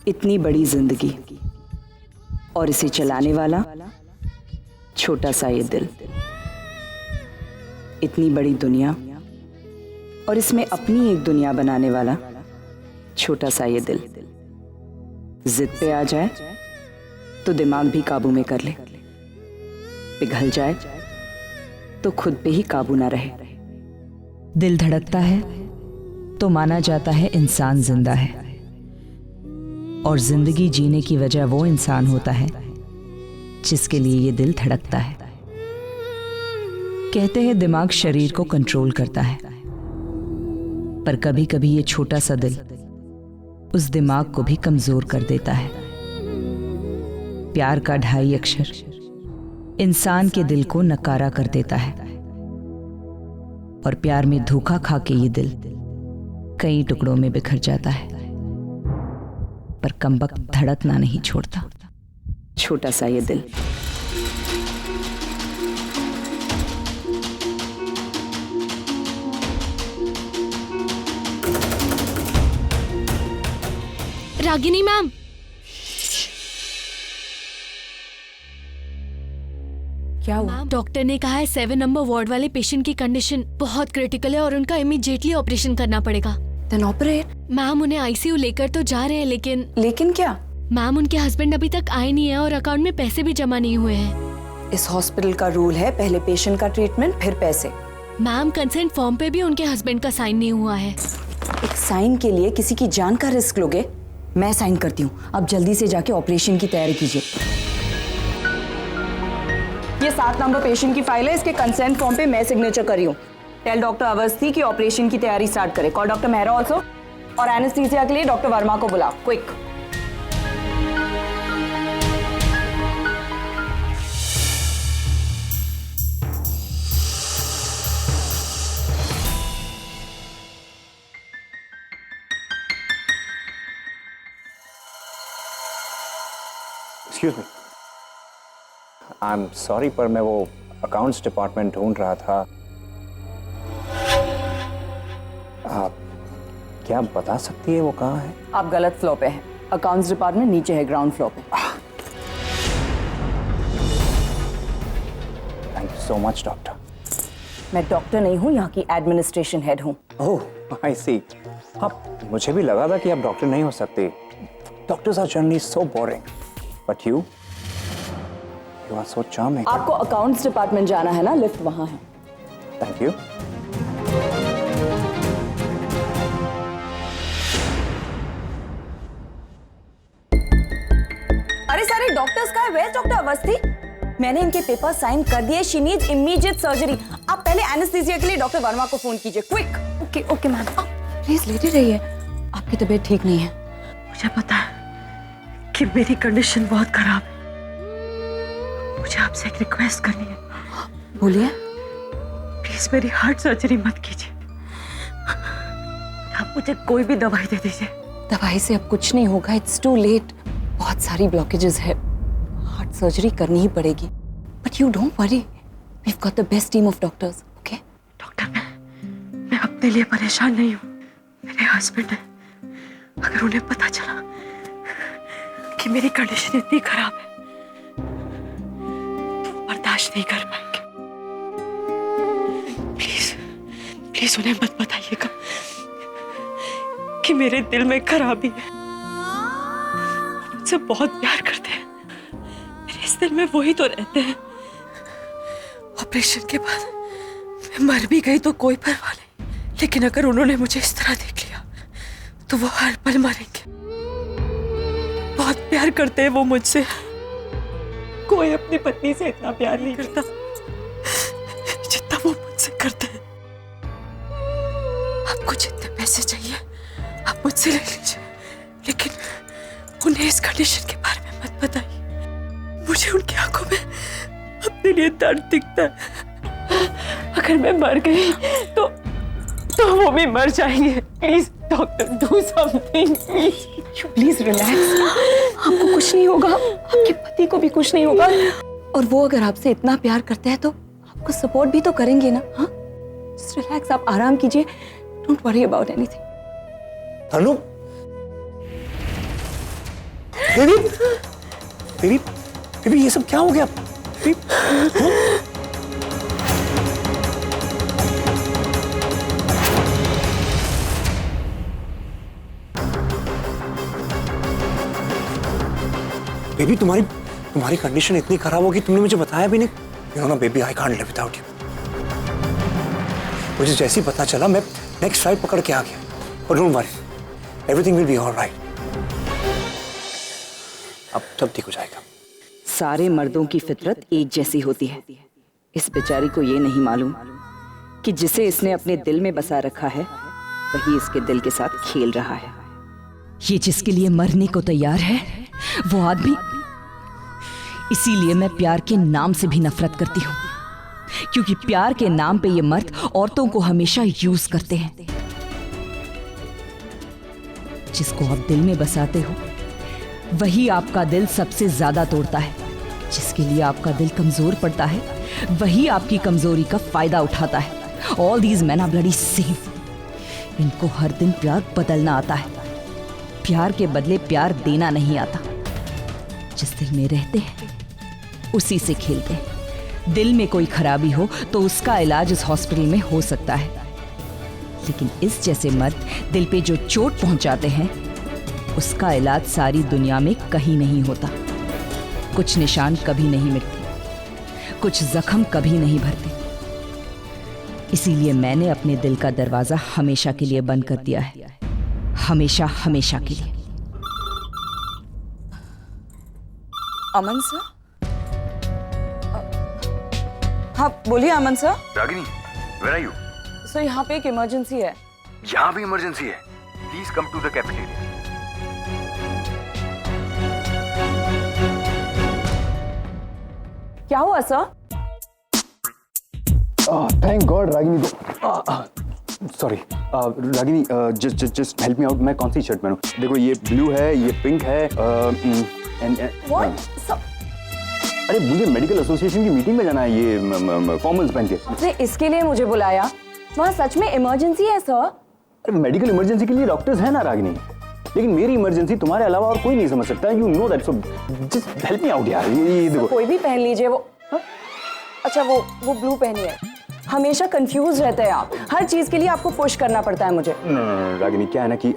इतनी बड़ी जिंदगी और इसे चलाने वाला छोटा सा ये दिल। इतनी बड़ी दुनिया और इसमें अपनी एक दुनिया बनाने वाला छोटा सा ये दिल। जिद पे आ जाए तो दिमाग भी काबू में कर ले, पिघल जाए तो खुद पे ही काबू ना रहे। दिल धड़कता है तो माना जाता है इंसान जिंदा है, और जिंदगी जीने की वजह वो इंसान होता है जिसके लिए ये दिल धड़कता है। कहते हैं दिमाग शरीर को कंट्रोल करता है, पर कभी कभी ये छोटा सा दिल उस दिमाग को भी कमजोर कर देता है। प्यार का 2.5 अक्षर इंसान के दिल को नकारा कर देता है, और प्यार में धोखा खा के ये दिल कई टुकड़ों में बिखर जाता है, पर कमबख्त धड़कना नहीं छोड़ता। छोटा सा ये दिल। रागिनी मैम, क्या हुआ? मैम डॉक्टर ने कहा है 7 नंबर वार्ड वाले पेशेंट की कंडीशन बहुत क्रिटिकल है और उनका इमीडिएटली ऑपरेशन करना पड़ेगा। Then operate. मैम उन्हें आईसीयू लेकर तो जा रहे हैं, लेकिन क्या? मैम उनके हस्बैंड अभी तक आए नहीं है और अकाउंट में पैसे भी जमा नहीं हुए हैं। इस हॉस्पिटल का रूल है पहले पेशेंट का ट्रीटमेंट फिर पैसे। मैम कंसेंट फॉर्म पे भी उनके हस्बैंड का साइन नहीं हुआ है। एक साइन के लिए किसी की जान का रिस्क लोगे? मैं साइन करती हूँ, अब जल्दी से जाके ऑपरेशन की तैयारी कीजिए। ये 7 नंबर पेशेंट की फाइल है, इसके कंसेंट फॉर्म पे मैं सिग्नेचर कर रही हूँ। टेल डॉक्टर अवस्थी की ऑपरेशन की तैयारी स्टार्ट करे। कॉल डॉक्टर मेहरा ऑल्सो, और एनेस्थीसिया के लिए डॉक्टर वर्मा को बुलाओ, quick. Excuse me, I am sorry, पर मैं वो अकाउंट्स डिपार्टमेंट ढूंढ रहा था। आप क्या बता सकती है वो कहाँ है? आप गलत फ्लोर पे हैं। अकाउंट्स डिपार्टमेंट नीचे है, ग्राउंड फ्लोर पे। Thank you so much doctor. मैं डॉक्टर नहीं हूँ, यहाँ की एडमिनिस्ट्रेशन हेड हूँ। ओह आई सी। आप, मुझे भी लगा था कि आप डॉक्टर नहीं हो सकते। Doctors are generally so boring, but you are so charming. आपको अकाउंट्स डिपार्टमेंट जाना है ना, लिफ्ट वहाँ है। Thank you. अरे सारे डॉक्टर्स का है, वेयर डॉक्टर अवस्थी? मैंने इनके पेपर साइन कर दिए। She needs immediate surgery. आप पहले एनेस्थीसिया के लिए डॉक्टर वर्मा को फोन कीजिए, quick. Okay okay ma'am, please लेटे रहिए, आपकी तबीयत ठीक नहीं है। मुझे पता है कि मेरी कंडीशन बहुत खराब है। मुझे आपसे एक रिक्वेस्ट करनी है। बोलिए। प्लीज मेरी हार्ट सर्जरी मत कीजिए। आप मुझे कोई भी दवाई दे दीजिए। दवाई से अब कुछ नहीं होगा, इट्स टू लेट। बहुत सारी ब्लॉकेजेस है, हार्ट सर्जरी करनी ही पड़ेगी। But you don't worry, we have got the best team of doctors, okay? Doctor, मैं अपने लिए परेशान नहीं हूँ। मेरे हस्बैंड है, अगर उन्हें पता चला कि मेरी कंडीशन इतनी खराब है, बर्दाश्त नहीं कर पाएंगे। प्लीज प्लीज उन्हें मत बताइएगा कि मेरे दिल में खराबी है। मुझसे बहुत प्यार करते हैं, मेरे इस दिल में वही तो रहते हैं। ऑपरेशन के बाद मैं मर भी गई तो कोई परवाह नहीं, लेकिन अगर उन्होंने मुझे इस तरह देख लिया तो वो हर पल मरेंगे। बहुत प्यार करते हैं वो मुझसे। कोई अपनी पत्नी से इतना प्यार नहीं करता जितना वो मुझसे करते हैं। आपको जितने पैसे चाहिए आप मुझसे ले लीजिए, लेकिन उन्हें इस कंडीशन के बारे में मत बताइए। मुझे उनकी आंखों में अपने लिए दर्द दिखता है। अगर मैं मर गई तो वो भी मर जाएंगे। Please doctor, do something please. Please relax, आपको कुछ नहीं होगा, आपके पति को भी कुछ नहीं होगा, और वो अगर आपसे इतना प्यार करते हैं तो आपको सपोर्ट भी तो करेंगे ना। हाँ, जस्ट रिलैक्स, आप आराम कीजिए, don't worry about anything. Tanu, baby baby baby ये सब क्या हो गया? बेबी बेबी तुम्हारी कंडीशन इतनी खराब होगी, तुमने मुझे बताया भी नहीं। यू नो ना baby, I can't live without you. मुझे जैसे ही पता चला मैं नेक्स्ट फ्लाइट पकड़ के आ गया। और don't worry, everything will be alright. अब सब ठीक हो जाएगा। सारे मर्दों की फितरत एक जैसी होती है। इस बेचारी को ये नहीं मालूम कि जिसे इसने अपने दिल में बसा रखा है वही इसके दिल के साथ खेल रहा है। ये जिसके लिए मरने को तैयार है वो आदमी, इसीलिए मैं प्यार के नाम से भी नफरत करती हूँ, क्योंकि प्यार के नाम पे ये मर्द औरतों को हमेशा यूज करते हैं। जिसको आप दिल में बसाते हो वही आपका दिल सबसे ज्यादा तोड़ता है। जिसके लिए आपका दिल कमजोर पड़ता है वही आपकी कमजोरी का फायदा उठाता है। All these man are bloody same. इनको हर दिन प्यार बदलना आता है, प्यार के बदले प्यार देना नहीं आता। जिस दिल में रहते हैं उसी से खेलते हैं। दिल में कोई खराबी हो तो उसका इलाज इस हॉस्पिटल में हो सकता है, लेकिन इस जैसे मर्द दिल पे जो चोट पहुंचाते हैं उसका इलाज सारी दुनिया में कहीं नहीं होता। कुछ निशान कभी नहीं मिटते, कुछ जख्म कभी नहीं भरते। इसीलिए मैंने अपने दिल का दरवाजा हमेशा के लिए बंद कर दिया है, हमेशा हमेशा के लिए। अमन सर? हाँ बोलिए Aman sir. Ragini, where are you? Sir यहाँ पे एक इमरजेंसी है। यहाँ भी इमरजेंसी है। Please come to the cafeteria. क्या हुआ sir? Thank God, Ragini. Sorry Ragini, just help me out। मैं कौन सी शर्ट पहनूं? देखो ये ब्लू है, ये पिंक है। What? सर अरे मुझे मेडिकल एसोसिएशन की मीटिंग में जाना है, ये फॉर्मल्स पहन के। आपने इसके लिए मुझे बुलाया? वहाँ सच में इमरजेंसी है सर। अरे मेडिकल इमरजेंसी के लिए डॉक्टर्स हैं ना रागिनी, लेकिन मेरी इमरजेंसी तुम्हारे अलावा और कोई नहीं समझ सकता। You know that, so just help me out यार। ये देखो, कोई भी पहन लीजिए। वो अच्छा वो ब्लू पहनिए। हमेशा कंफ्यूज रहते हैं आप, हर चीज के लिए आपको पुश करना पड़ता है मुझे। नो रागिनी, क्या है ना कि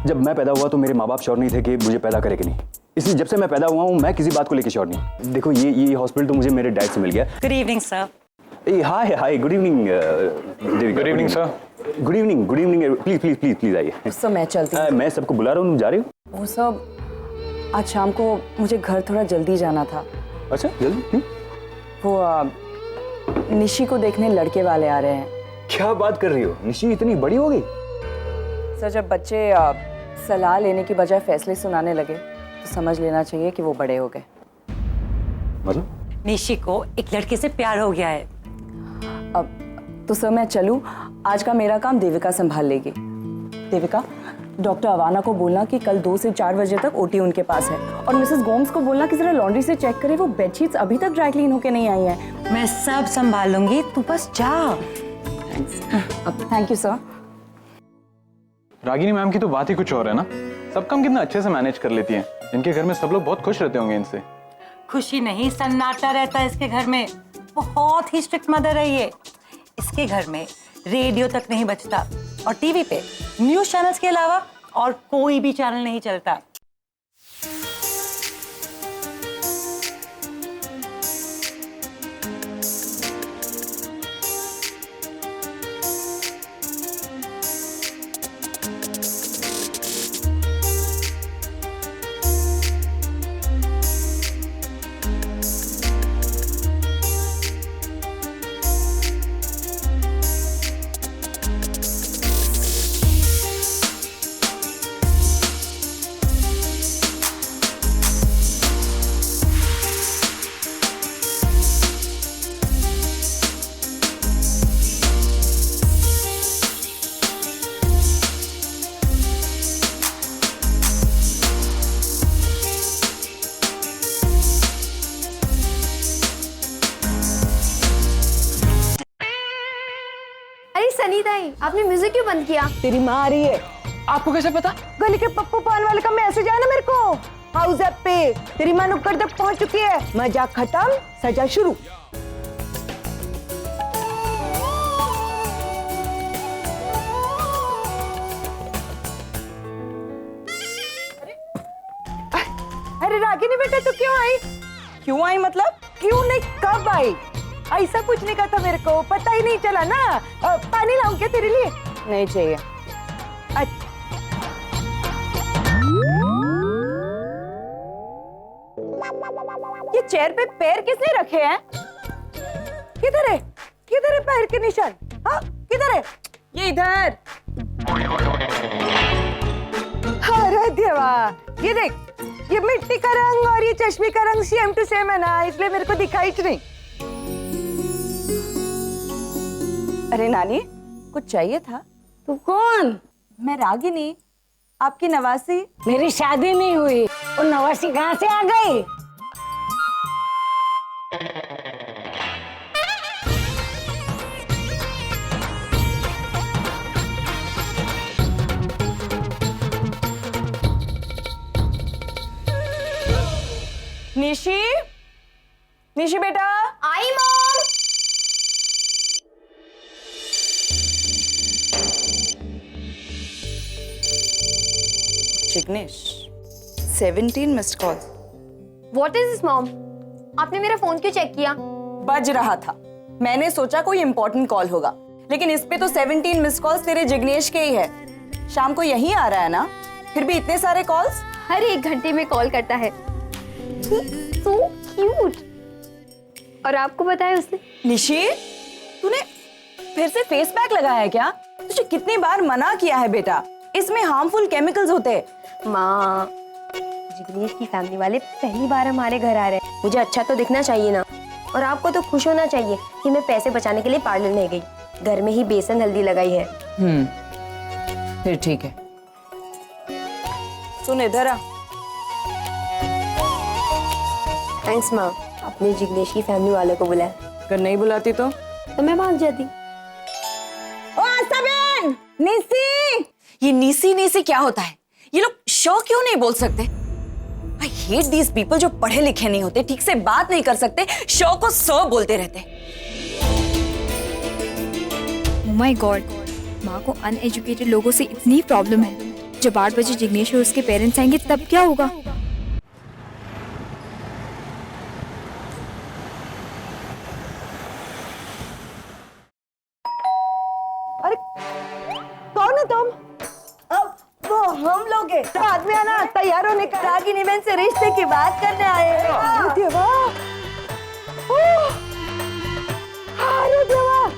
जब मैं पैदा हुआ तो मेरे माँ बाप श्योर नहीं थे कि मुझे पैदा करे कि नहीं, इसलिए जब से मैं पैदा हुआ हूँ मैं किसी बात को लेकर श्योर नहीं। देखो ये हॉस्पिटल तो मुझे मेरे डैड से मिल गया। Good evening sir. Hi hi, good evening Devika. Good evening sir. Good evening, good evening. Please please please please आइए। सर मैं चलती हूँ। मैं सबको बुला रहा हूँ, तुम जा रही हो? वो सब आज शाम को मुझे घर थोड़ा जल्दी जाना था। अच्छा जल्दी? वो निशी को देखने लड़के वाले आ रहे हैं। क्या बात कर रही हो? निशी इतनी बड़ी हो गई? सर जब बच्चे सलाह लेने की बजाय फैसले सुनाने लगे तो समझ लेना चाहिए कि वो बड़े हो गए। मतलब? निशी को एक लड़के से प्यार हो गया है। अब तो सर मैं चलूं? आज का मेरा काम देविका संभाल लेगी। देविका, डॉक्टर अवाना को बोलना कि कल 2 से 4 बजे तक ओटी उनके पास है, और मिसेस गोम्स को बोलना कि जरा लॉन्ड्री से चेक करे, वो बेडशीट्स अभी तक ड्राई क्लीन होके नहीं आई हैं। मैं सब संभाल लूंगी, तू बस जा। अब thank you sir. Ragini ma'am की तो बात ही कुछ और है ना। सब काम कितना अच्छे से मैनेज कर लेती हैं। इनके घर में सब लोग बहुत खुश रहते होंगे इनसे। खुशी नहीं, सन्नाटा रहता है इसके घर में। बहुत ही स्ट्रिक्ट मदर है ये। इसके घर में रेडियो तक नहीं बजता, और टीवी पे न्यूज चैनल्स के अलावा और कोई भी चैनल नहीं चलता। नहीं, आपने म्यूजिक क्यों बंद किया? तेरी माँ आ रही है। आपको कैसे पता? गली के पप्पू पान वाले का मैसेज आया ना मेरे को। हाउस एप पे तेरी माँ नुक्कड़ तक पहुंच चुकी है। मजाक खत्म, सजा शुरू। अरे रागिनी बेटा तू क्यों आई? क्यों आई मतलब? क्यों नहीं, कब आई? ऐसा पूछने का था मेरे को, पता ही नहीं चला ना। पानी लाऊं क्या तेरे लिए? नहीं चाहिए। ये चेयर पे पैर किसने रखे हैं? किधर है? किधर है पैर के निशान? हाँ किधर है? ये इधर। अरे देवा, ये देख, ये मिट्टी का रंग और ये चश्मे का रंग सेम टू सेम है ना, इसलिए मेरे को दिखाई ही नहीं। अरे नानी, कुछ चाहिए था? तू कौन? मैं रागिनी, आपकी नवासी। मेरी शादी नहीं हुई और नवासी कहाँ से आ गई? निशी, निशी बेटा। आई mom. Jignesh, 17 missed call. What is this mom? आपने मेरा फोन क्यों चेक किया? बज रहा था, मैंने सोचा कोई इंपॉर्टेंट कॉल होगा, लेकिन इस पे तो 17 मिस्ड कॉल्स तेरे जिग्नेश के ही है। शाम को यहीं आ रहा है ना, फिर भी इतने सारे कॉल्स? हर 1 घंटे में कॉल करता है। So cute। और आपको बताया उसने? निशी, तूने फिर से फेस पैक लगाया है क्या? तुझे कितनी बार मना किया है बेटा, इसमें हार्मफुल केमिकल्स होते हैं। माँ, जिग्नेश की फैमिली वाले पहली बार हमारे घर आ रहे हैं, मुझे अच्छा तो दिखना चाहिए ना। और आपको तो खुश होना चाहिए कि मैं पैसे बचाने के लिए पार्लर नहीं गई, घर में ही बेसन हल्दी लगाई है। फिर ठीक है। सुन इधर आ। थैंक्स माँ, आपने जिग्नेश की फैमिली वालों को बुलाया। अगर नहीं बुलाती तो मैं भाग जाती। ओ आस्ताबेन, निसी। ये नीसी नीसी क्या होता है? ये लोग शो क्यों नहीं बोल सकते? आई हेट दीज पीपल जो पढ़े लिखे नहीं होते, ठीक से बात नहीं कर सकते, शो को सो बोलते रहते। Oh my God, माँ को अनएजुकेटेड लोगों से इतनी प्रॉब्लम है। जब 8 बजे जिग्नेश और उसके पेरेंट्स आएंगे तब क्या होगा? अरे कौन है तुम? अब वो हम लोग हैं। तो आदमी आना, तैयार होने का। रागिनी बहन से रिश्ते की बात करने आए हैं। अरे देवा, अरे देवा,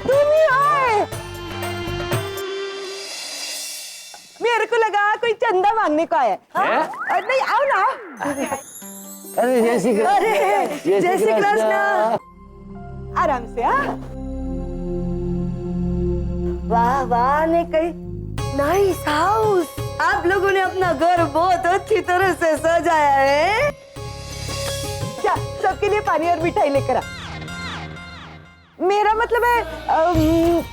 तुम ही आए। मेरे को लगा कोई चंदा मांगने को आया। अरे नहीं, आओ ना। अरे जय श्री कृष्ण। अरे जय श्री कृष्ण। आराम से। हाँ, वाह वाह, ने कही नाइस हाउस। आप लोगों ने अपना घर बहुत अच्छी तरह से सजाया है। क्या सबके लिए पानी और मिठाई लेकर आ। मेरा मतलब है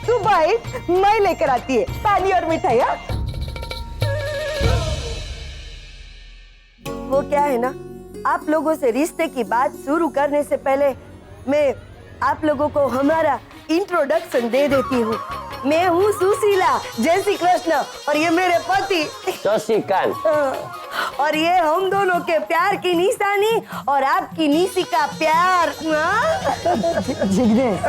तू बाइट, मैं लेकर आती है पानी और मिठाई। हाँ, वो क्या है ना, आप लोगों से रिश्ते की बात शुरू करने से पहले मैं आप लोगों को हमारा इंट्रोडक्शन दे देती हूँ। मैं हूँ सुशीला, जय श्री कृष्ण, और ये मेरे पति शशिकांत। और ये हम दोनों के प्यार की निशानी और आपकी निशी का प्यार। जिग्नेश,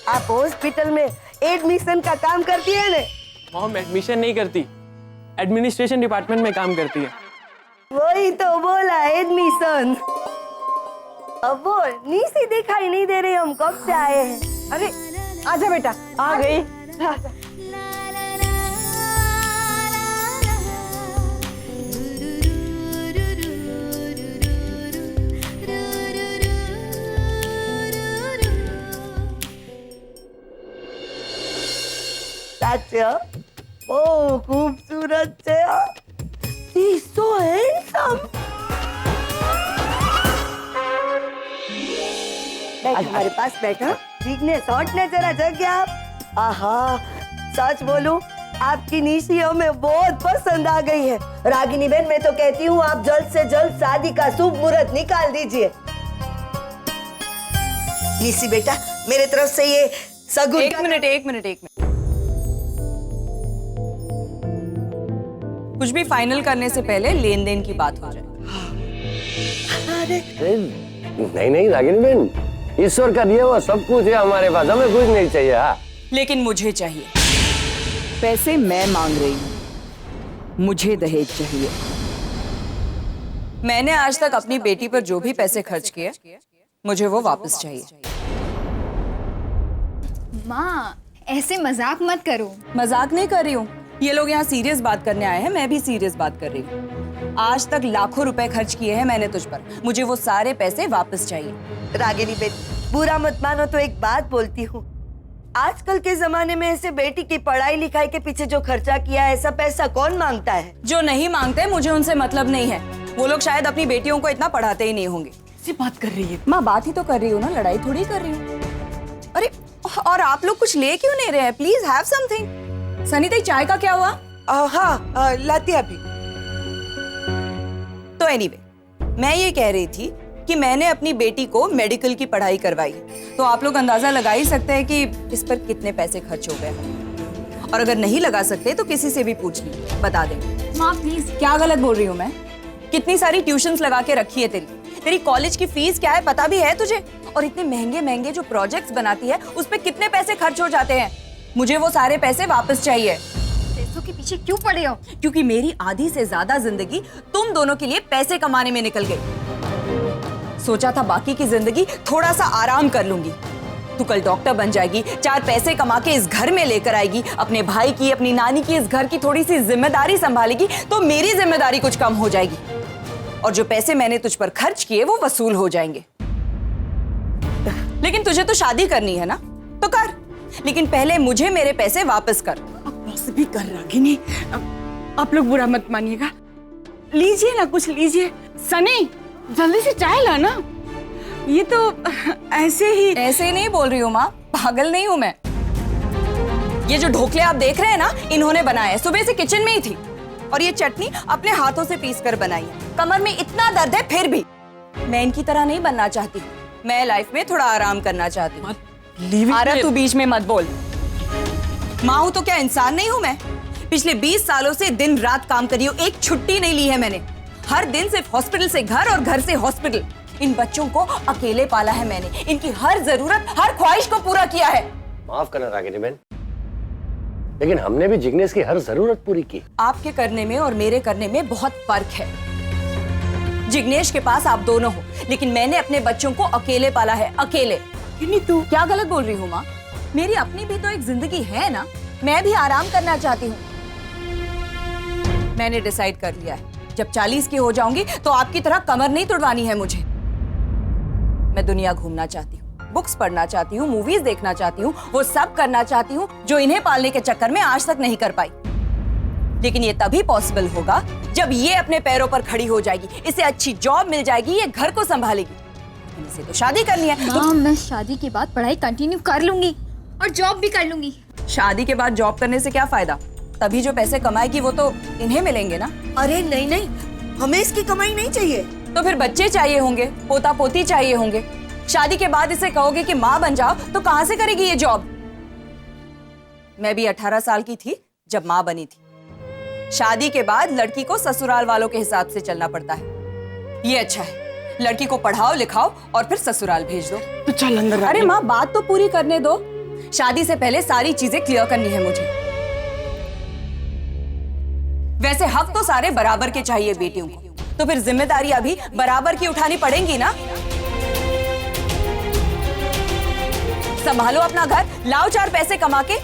आप हॉस्पिटल में एडमिशन का काम करती है ना? मॉम एडमिशन नहीं करती, एडमिनिस्ट्रेशन डिपार्टमेंट में काम करती है। वही तो बोला, एडमिशन। अब वो निशी दिखाई नहीं दे रही, हम कब से आए हैं। अरे आजा बेटा। आ गई। ओ खूबसूरत से, He's so handsome। बैठ हमारे पास बैठा। जिग्नेश हटने जरा जग गया। आहा, सच बोलूं आपकी निशी हमें बहुत पसंद आ गई है। रागिनी बहन, मैं तो कहती हूँ आप जल्द से जल्द शादी का शुभ मुहूर्त निकाल दीजिए। निशी बेटा, मेरे तरफ से ये सगुन। एक मिनट। कुछ भी फाइनल करने से पहले लेन देन की बात हो जाए। नहीं रागिनी बहन, ईश्वर का दिया हुआ सब कुछ है हमारे पास, हमें कुछ नहीं चाहिए। हाँ, लेकिन मुझे चाहिए। पैसे मैं मांग रही हूँ, मुझे दहेज चाहिए। मैंने आज तक अपनी बेटी पर जो भी पैसे खर्च किए, मुझे वो वापस चाहिए। माँ, ऐसे मजाक मत करो। मजाक नहीं कर रही हूँ, ये लोग यहाँ सीरियस बात करने आए हैं, मैं भी सीरियस बात कर रही हूँ। आज तक लाखों रुपए खर्च किए हैं मैंने तुझ पर, मुझे वो सारे पैसे वापस चाहिए। रागिनी बेटी, बुरा मत मानो तो एक बात बोलती हूँ, आजकल के जमाने में ऐसे बेटी की पढ़ाई लिखाई के पीछे जो खर्चा किया, ऐसा पैसा कौन मांगता है? जो नहीं मांगते मुझे उनसे मतलब नहीं है, वो लोग शायद अपनी बेटियों को इतना पढ़ाते ही नहीं होंगे। से बात कर रही है माँ, बात ही तो कर रही हूँ ना, लड़ाई थोड़ी कर रही हूँ। अरे और आप लोग कुछ ले क्यों नहीं रहे हैं? Please have something. सनी, चाय का क्या हुआ? हाँ, लाती अभी। तो एनीवे, मैं ये कह रही थी कि मैंने अपनी बेटी को मेडिकल की पढ़ाई करवाई, तो आप लोग अंदाजा लगा ही सकते हैं कि इस पर कितने पैसे खर्च हो गए। और अगर नहीं लगा सकते तो किसी से भी पूछ ली, बता देंगे। माँ प्लीज। क्या गलत बोल रही हूँ मैं? कितनी सारी ट्यूशंस लगा के रखी है तेरी कॉलेज की फीस क्या है पता भी है तुझे? और इतने महंगे महंगे जो प्रोजेक्ट्स बनाती है उस पे कितने पैसे खर्च हो जाते हैं। मुझे वो सारे पैसे वापस चाहिए। पैसों के पीछे क्यों पड़े हो? क्योंकि मेरी आधी से ज्यादा जिंदगी तुम दोनों के लिए पैसे कमाने में निकल गई। सोचा था बाकी की जिंदगी थोड़ा सा आराम कर लूंगी। तू कल डॉक्टर बन जाएगी, 4 पैसे कमा के इस घर में लेकर आएगी, अपने भाई की, अपनी नानी की, इस घर की थोड़ी सी जिम्मेदारी संभालेगी, तो मेरी जिम्मेदारी कुछ कम हो जाएगी और जो पैसे मैंने तुझ पर खर्च किए वो वसूल हो जाएंगे। लेकिन तुझे तो शादी करनी है ना, तो कर, लेकिन पहले मुझे मेरे पैसे वापस कर। बस भी कर रागिनी, आप लोग बुरा मत मानिएगा, लीजिए ना कुछ लीजिए। सनी, जल्दी से चाय लाना। ये तो ऐसे ही नहीं बोल रही हूँ माँ, पागल नहीं हूँ मैं। ये जो ढोकले आप देख रहे हैं ना, इन्होंने बनाए, सुबह से किचन में ही थी। और ये चटनी अपने हाथों से पीस कर बनाई है। कमर में इतना दर्द है फिर भी मैं इनकी तरह नहीं बनना चाहती। मैं लाइफ में थोड़ा आराम करना चाहती हूँ। आरा, तू बीच में मत बोल। माँ हूँ तो क्या इंसान नहीं हूँ मैं? पिछले 20 सालों से दिन रात काम करी हूँ, एक छुट्टी नहीं ली है मैंने। हर दिन सिर्फ हॉस्पिटल से घर और घर से हॉस्पिटल। इन बच्चों को अकेले पाला है मैंने, इनकी हर जरूरत, हर ख्वाहिश को पूरा किया है। माफ करना रागिनी बहन, लेकिन हमने भी जिग्नेश की हर जरूरत पूरी की। आपके करने में और मेरे करने में बहुत फर्क है। जिग्नेश के पास आप दोनों हो, लेकिन मैंने अपने बच्चों को अकेले पाला है, अकेले। तू क्या गलत बोल रही हूँ माँ? मेरी अपनी भी तो एक जिंदगी है ना, मैं भी आराम करना चाहती हूँ। मैंने डिसाइड कर लिया है, जब 40 की हो जाऊंगी तो आपकी तरह कमर नहीं तुड़वानी है मुझे। मैं दुनिया घूमना चाहती हूँ, बुक्स पढ़ना चाहती हूँ, मूवीज देखना चाहती हूँ, वो सब करना चाहती हूँ जो इन्हें पालने के चक्कर में आज तक नहीं कर पाई। लेकिन ये तभी पॉसिबल होगा जब ये अपने पैरों पर खड़ी हो जाएगी, इसे अच्छी जॉब मिल जाएगी, ये घर को संभालेगी। इसे तो शादी करनी है। माँ, मैं शादी के बाद पढ़ाई कंटिन्यू कर लूंगी और जॉब भी कर लूंगी। शादी के बाद जॉब करने से क्या फायदा? तभी जो पैसे कमाएगी वो तो इन्हें मिलेंगे ना। अरे नहीं नहीं, हमें इसकी कमाई नहीं चाहिए। तो फिर बच्चे चाहिए होंगे, पोता पोती चाहिए होंगे। शादी के बाद इसे कहोगे कि माँ बन जाओ तो कहाँ से करेगी ये जॉब? मैं भी 18 साल की थी जब माँ बनी थी। शादी के बाद लड़की को ससुराल वालों के हिसाब से चलना पड़ता है। ये अच्छा है, लड़की को पढ़ाओ लिखाओ और फिर ससुराल भेज दो। तो चल अंदर। अरे माँ, बात तो पूरी करने दो। शादी से पहले सारी चीजें क्लियर करनी है मुझे। वैसे हक तो सारे बराबर के चाहिए बेटियों को, तो फिर जिम्मेदारियां भी बराबर की उठानी पड़ेंगी ना। संभालो अपना घर, लाओ 4 पैसे कमा के,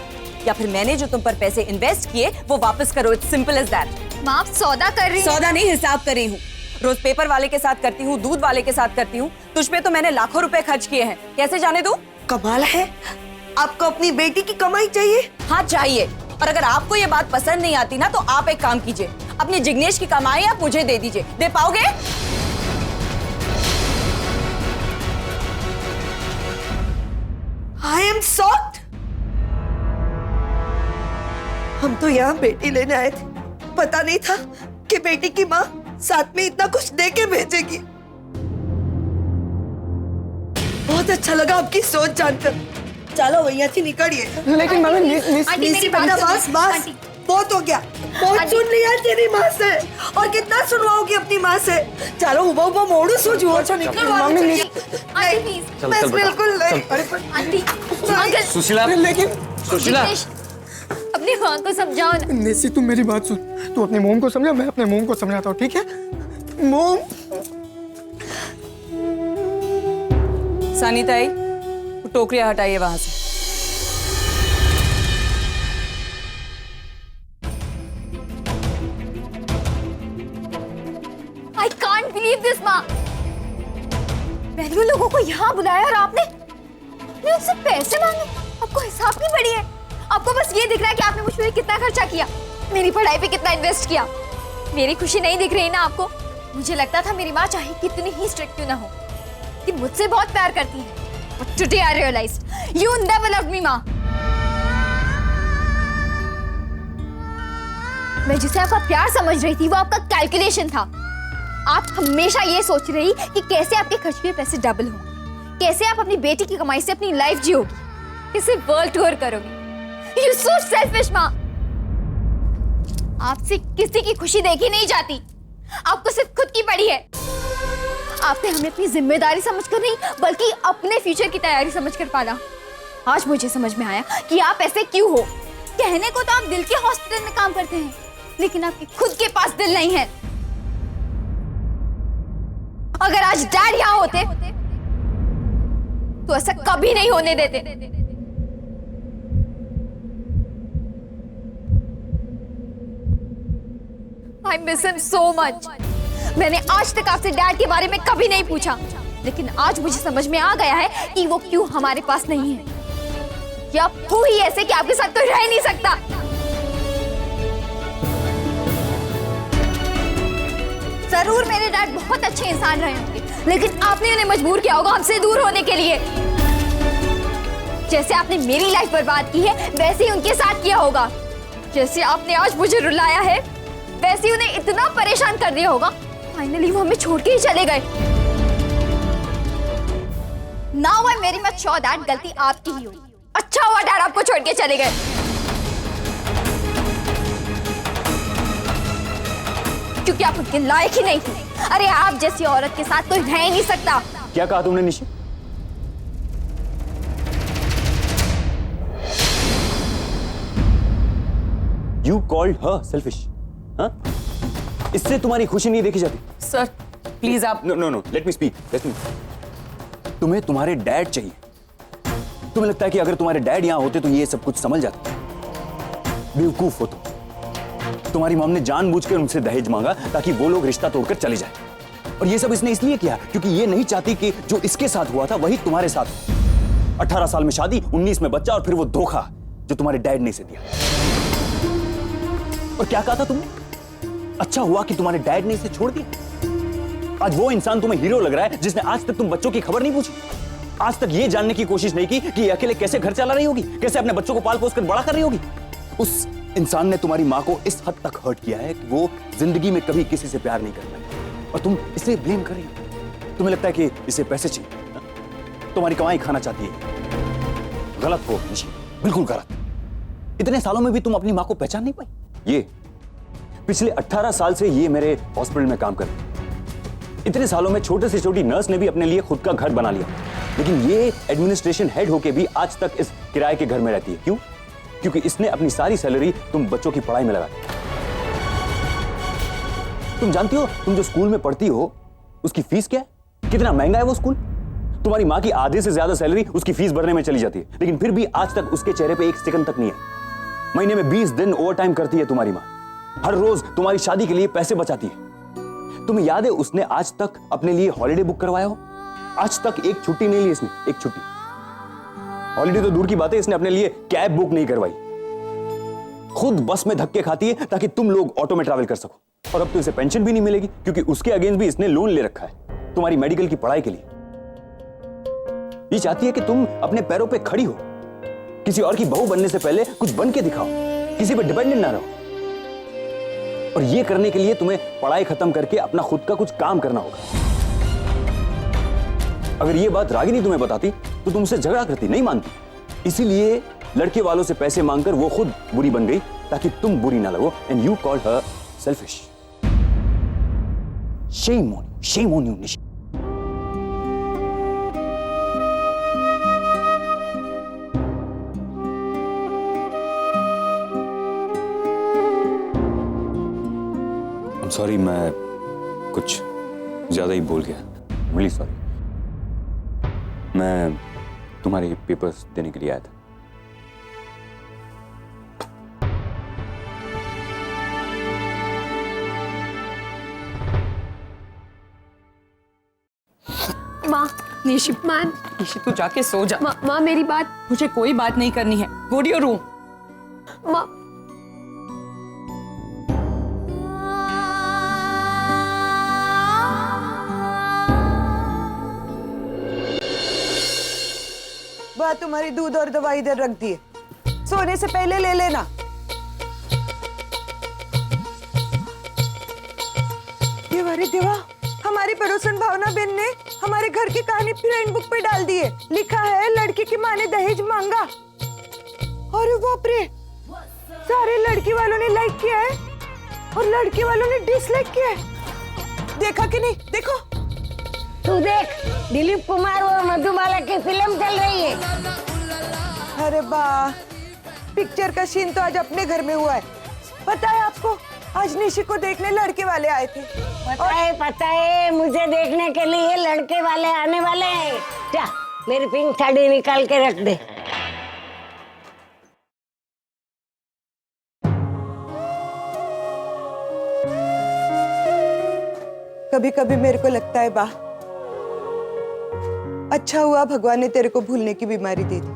या फिर मैंने जो तुम पर पैसे इन्वेस्ट किए वो वापस करो। It's simple as that. माँ, आप सौदा कर रही? सौदा नहीं, हिसाब कर रही हूँ। रोज पेपर वाले के साथ करती हूँ, दूध वाले के साथ करती हूँ। तुझ पे तो मैंने लाखों रुपए खर्च किए हैं, कैसे जाने दूं? कमाल है, आपको अपनी बेटी की कमाई चाहिए? हाँ चाहिए। और अगर आपको ये बात पसंद नहीं आती ना, तो आप एक काम कीजिए, अपने जिग्नेश की कमाई आप मुझे दे दीजिए। दे पाओगे? I am shocked. हम तो यहाँ बेटी लेने आए थे, पता नहीं था कि बेटी की माँ साथ में इतना कुछ दे के भेजेगी। बहुत अच्छा लगा आपकी सोच जानकर। चलो भैया थी निकलिए। लेकिन मम्मी निसी बेटा बस बस बहुत हो गया, बहुत सुन लिया तेरी माँ से और कितना सुनवाओगी अपनी माँ से। चलो उबा उबा मोड़ू सोच अच्छा निकल मम्मी बस बिल्कुल नहीं। अंकल सुशीला, लेकिन सुशीला अपनी माँ को समझाओ ना। निसी तू मेरी बात सुन, तू अपने मोम को समझा, मैं अपने मोम को समझाता हूँ, ठीक है? मोम सानिताई, टोकरियां हटाइए वहां से। I can't believe this, माँ। मैंने उन लोगों को यहाँ बुलाया और आपने उनसे पैसे मांगे। आपको हिसाब नहीं पड़ी है? आपको बस ये दिख रहा है कि आपने मुझ पे कितना खर्चा किया, मेरी पढ़ाई पे कितना इन्वेस्ट किया। मेरी खुशी नहीं दिख रही ना आपको? मुझे लगता था मेरी माँ चाहे कितनी ही स्ट्रिक्ट क्यों ना हो कि मुझसे बहुत प्यार करती है। But today I realized you never loved me, माँ। मैं जिसे आपका प्यार समझ रही थी वो आपका कैलकुलेशन था। आप हमेशा ये सोच रही कि कैसे आपके खर्च के पैसे डबल होंगे, कैसे आप अपनी बेटी की कमाई से अपनी लाइफ जियोगी, कैसे वर्ल्ड टूर करोगी। You so selfish, माँ। आपसे किसी की खुशी देखी नहीं जाती, आपको सिर्फ खुद की पड़ी है। आपने हमें अपनी जिम्मेदारी समझकर नहीं बल्कि अपने फ्यूचर की तैयारी समझकर पाला। आज मुझे समझ में आया कि आप ऐसे क्यों हो। कहने को तो आप दिल के हॉस्पिटल में काम करते हैं, लेकिन आपके खुद के पास दिल नहीं है। अगर आज डैड यहाँ होते तो ऐसा कभी नहीं होने देते। I miss him so much. मैंने आज तक आपसे डैड के बारे में कभी नहीं पूछा, लेकिन आज मुझे समझ में आ गया है कि वो क्यों हमारे पास नहीं है। या हो ही ऐसे कि आपके साथ तो रह नहीं सकता। जरूर मेरे डैड बहुत अच्छे इंसान रहे होंगे, लेकिन आपने उन्हें मजबूर किया होगा हमसे दूर होने के लिए। जैसे आपने मेरी लाइफ बर्बाद की है वैसे ही उनके साथ किया होगा। जैसे आपने आज मुझे रुलाया है वैसे ही उन्हें इतना परेशान कर दिया होगा, फाइनली वो हमें छोड़ के ही चले गए। Now I very much sure that गलती आपकी ही हुई। अच्छा हुआ डैड आपको छोड़ के चले गए, क्योंकि आप उनके लायक ही नहीं थे। अरे आप जैसी औरत के साथ कोई रह ही नहीं सकता। क्या कहा तुमने Nishi? You called her selfish? हाँ? इससे तुम्हारी खुशी नहीं देखी जाती? सर प्लीज आप no no no, let me speak. तुम्हें तुम्हारे डैड चाहिए। तुम्हें लगता है कि अगर तुम्हारे डैड यहां होते तो ये सब कुछ समझ जाते? बेवकूफ हो तुम। तुम्हारी मॉम ने जानबूझकर उनसे दहेज मांगा ताकि वो लोग रिश्ता तोड़कर चले जाएं। और ये सब इसने इसलिए किया क्योंकि ये नहीं चाहती कि जो इसके साथ हुआ था वही तुम्हारे साथ हो। 18 साल में शादी, 19 में बच्चा और फिर वो धोखा जो तुम्हारे डैड ने इसे दिया। और क्या कहा था तुमने? अच्छा हुआ कि तुम्हारे डैड ने इसे छोड़ दिया। आज वो इंसान तुम्हें हीरो लग रहा है जिसने आज तक तुम बच्चों की खबर नहीं पूछी, आज तक ये जानने की कोशिश नहीं की कि अकेले कैसे घर चला रही होगी, कैसे अपने बच्चों को पाल पोस कर बड़ा कर रही होगी। उस इंसान ने तुम्हारी माँ को इस हद तक हर्ट किया है कि वो जिंदगी में कभी किसी से प्यार नहीं कर पाई और तुम इसे ब्लेम कर रही हो। तुम्हें लगता है कि इसे पैसे चाहिए, तुम्हारी कमाई खाना चाहती है। गलत हो निशी, बिल्कुल गलत। इतने सालों में भी तुम अपनी माँ को पहचान नहीं पाई। ये पिछले 18 साल से ये मेरे हॉस्पिटल में काम कर रही है। इतने सालों में छोटे से छोटी नर्स ने भी अपने लिए खुद का घर बना लिया, लेकिन ये एडमिनिस्ट्रेशन हेड होके भी आज तक इस किराए के घर में रहती है। क्यों? क्योंकि इसने अपनी सारी सैलरी तुम बच्चों की पढ़ाई में लगा दी। तुम जानती हो तुम जो स्कूल में पढ़ती हो उसकी फीस क्या है? कितना महंगा है वो स्कूल? तुम्हारी माँ की आधे से ज्यादा सैलरी उसकी फीस भरने में चली जाती है, लेकिन फिर भी आज तक उसके चेहरे पे एक सेकंड तक नहीं है। महीने में 20 दिन ओवर टाइम करती है तुम्हारी माँ। हर रोज तुम्हारी शादी के लिए पैसे बचाती है। तुम्हें याद है उसने आज तक अपने लिए हॉलिडे बुक करवाया हो? आज तक एक छुट्टी नहीं ली इसने, एक छुट्टी। हॉलिडे तो दूर की बात है, इसने अपने लिए कैब बुक नहीं करवाई। खुद बस में धक्के खाती है ताकि तुम लोग ऑटो में ट्रैवल कर सको। और अब तो इसे पेंशन भी नहीं मिलेगी क्योंकि उसके अगेंस्ट भी इसने लोन ले रखा है तुम्हारी मेडिकल की पढ़ाई के लिए। ये चाहती है कि तुम अपने पैरों पे खड़ी हो, किसी और की बहू बनने से पहले कुछ बन के दिखाओ, किसी पर डिपेंडेंट ना रहो। और ये करने के लिए तुम्हें पढ़ाई खत्म करके अपना खुद का कुछ काम करना होगा। अगर ये बात रागिनी तुम्हें बताती तो तुमसे झगड़ा करती, नहीं मानती। इसीलिए लड़के वालों से पैसे मांगकर वो खुद बुरी बन गई ताकि तुम बुरी ना लगो। And you called her selfish. Shame on you Nisha. Sorry, मैं कुछ ज्यादा ही बोल गया। Really sorry. मैं तुम्हारे पेपर्स देने के लिए आया था। माँ, निशी तू जाके सो जा। माँ मेरी बात। मुझे कोई बात नहीं करनी है। Go to your room. माँ बा तुम्हारी दूध और दवाई इधर रख दिए, सोने से पहले ले लेना। देवारे देवा, हमारी पड़ोसन भावना बेन ने हमारे घर की कहानी फ्रेंड बुक पे डाल दी है। लिखा है लड़की की माँ ने दहेज मांगा। अरे बाप रे, सारे लड़की वालों ने लाइक किया है और लड़के वालों ने डिसलाइक किया है। देखा कि नहीं? देखो तू देख, दिलीप कुमार और मधुबाला की फिल्म चल रही है। अरे वाह, पिक्चर का सीन तो आज अपने घर में हुआ है। पता है आपको, आज निशी को देखने लड़के वाले आए थे। पता है, मुझे देखने के लिए लड़के वाले आने वाले हैं। जा, मेरी पिंक साड़ी निकाल के रख दे। कभी कभी मेरे को लगता है बा, अच्छा हुआ भगवान ने तेरे को भूलने की बीमारी दे दी,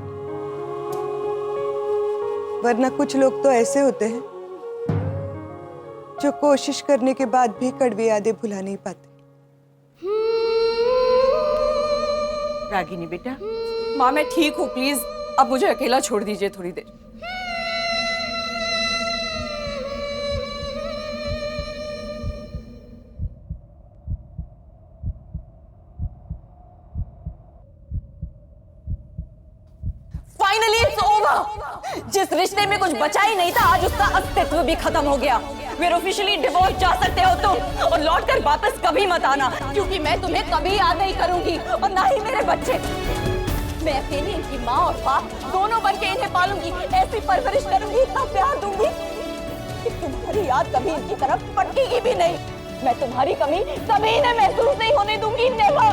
वरना कुछ लोग तो ऐसे होते हैं जो कोशिश करने के बाद भी कड़वी यादें भुला नहीं पाते। रागिनी बेटा, माँ मैं ठीक हूँ, प्लीज अब मुझे अकेला छोड़ दीजिए थोड़ी देर। Finally it's over. जिस रिश्ते में कुछ बचा ही नहीं था, आज उसका अस्तित्व भी खत्म हो गया। We're officially divorced, जा सकते हो तुम, और लौट कर वापस कभी मत आना, क्योंकि मैं तुम्हें कभी याद नहीं करूंगी और ना ही मेरे बच्चे। मैं अकेली इनकी माँ और बाप दोनों बन के इन्हें पालूंगी, ऐसी परवरिश करूंगी, इतना प्यार दूंगी कि तुम्हारी याद कभी इनकी तरफ फटकेगी भी नहीं। मैं तुम्हारी कमी कभी इन्हें महसूस नहीं होने दूंगी। नेवर।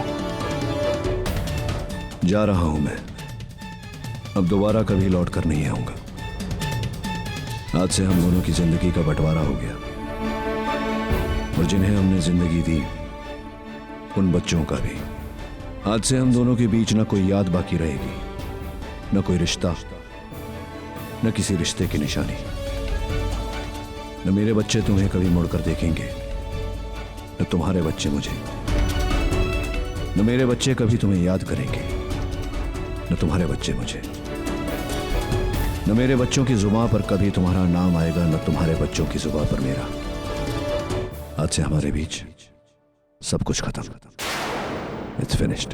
जा रहा हूं मैं, अब दोबारा कभी लौट कर नहीं आऊंगा। आज से हम दोनों की जिंदगी का बंटवारा हो गया, और जिन्हें हमने जिंदगी दी उन बच्चों का भी। आज से हम दोनों के बीच न कोई याद बाकी रहेगी, न कोई रिश्ता, न किसी रिश्ते की निशानी। न मेरे बच्चे तुम्हें कभी मुड़कर देखेंगे, न तुम्हारे बच्चे मुझे। न मेरे बच्चे कभी तुम्हें याद करेंगे, न तुम्हारे बच्चे मुझे। न मेरे बच्चों की जुबान पर कभी तुम्हारा नाम आएगा, न तुम्हारे बच्चों की जुबान पर मेरा। आज से हमारे बीच सब कुछ खत्म। It's finished.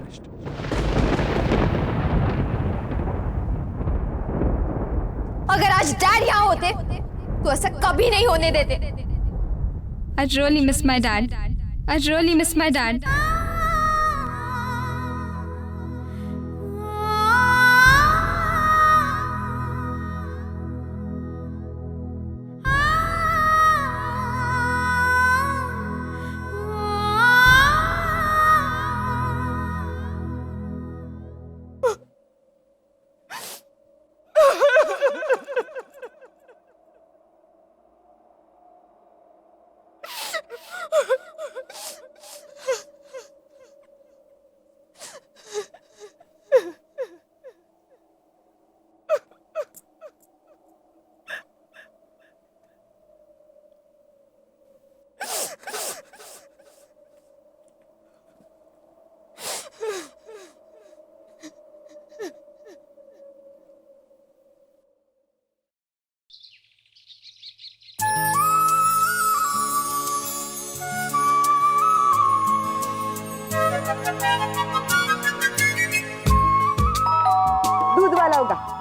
अगर आज डैड यहाँ होते तो ऐसा कभी नहीं होने देते। I really miss my dad. I really miss my dad.